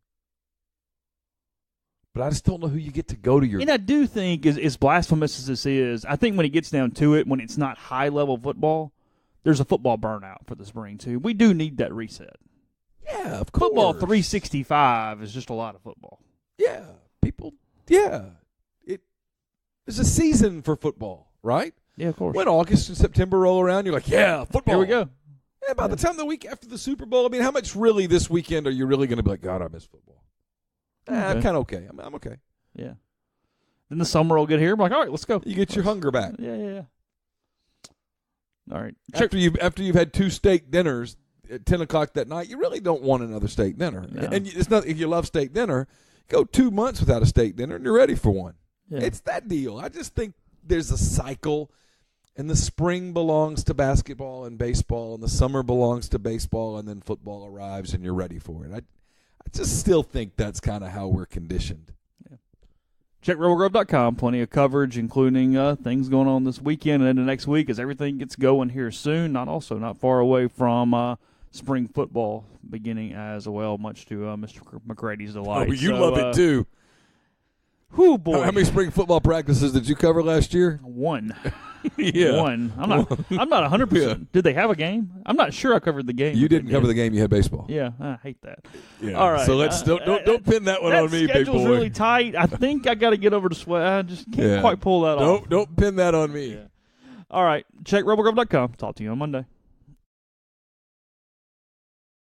Speaker 6: But I just don't know who you get to go to your.
Speaker 1: And I do think, as blasphemous as this is, I think when it gets down to it, when it's not high-level football, there's a football burnout for the spring, too. We do need that reset.
Speaker 6: Yeah, of course.
Speaker 1: Football 365 is just a lot of football.
Speaker 6: Yeah. There's a season for football, right?
Speaker 1: Yeah, of course.
Speaker 6: When August and September roll around, you're like, yeah, football.
Speaker 1: Here we go.
Speaker 6: Yeah, by the time the week after the Super Bowl, how much really this weekend are you really going to be like, God, I miss football? I'm kind of okay. I'm okay.
Speaker 1: Yeah. Then the summer will get here. I'm like, all right, let's go.
Speaker 6: You get your hunger back.
Speaker 1: Yeah. All right.
Speaker 6: After you've had 2 steak dinners at 10 o'clock that night, you really don't want another steak dinner.
Speaker 1: No.
Speaker 6: And it's not if you love steak dinner, go 2 months without a steak dinner and you're ready for one.
Speaker 1: Yeah.
Speaker 6: It's that deal. I just think there's a cycle, and the spring belongs to basketball and baseball, and the summer belongs to baseball, and then football arrives and you're ready for it. I just still think that's kind of how we're conditioned.
Speaker 1: Yeah. Check RebelGrove.com. Plenty of coverage, including things going on this weekend and into next week as everything gets going here soon. Not far away from spring football beginning as well, much to Mr. McCready's delight.
Speaker 6: Oh, you love it too.
Speaker 1: Whoo, boy.
Speaker 6: How many spring football practices did you cover last year?
Speaker 1: One.
Speaker 6: Yeah.
Speaker 1: One. I'm not 100%. Yeah. Did they have a game? I'm not sure I covered the game.
Speaker 6: You didn't cover the game. You had baseball.
Speaker 1: Yeah, I hate that.
Speaker 6: Yeah.
Speaker 1: All right.
Speaker 6: So let's don't pin that one on me, big boy.
Speaker 1: That schedule's really tight. I think I got to get over to Sweat. I just can't quite pull that off.
Speaker 6: Don't pin that on me.
Speaker 1: Yeah. All right. Check RebelGrove.com. Talk to you on Monday.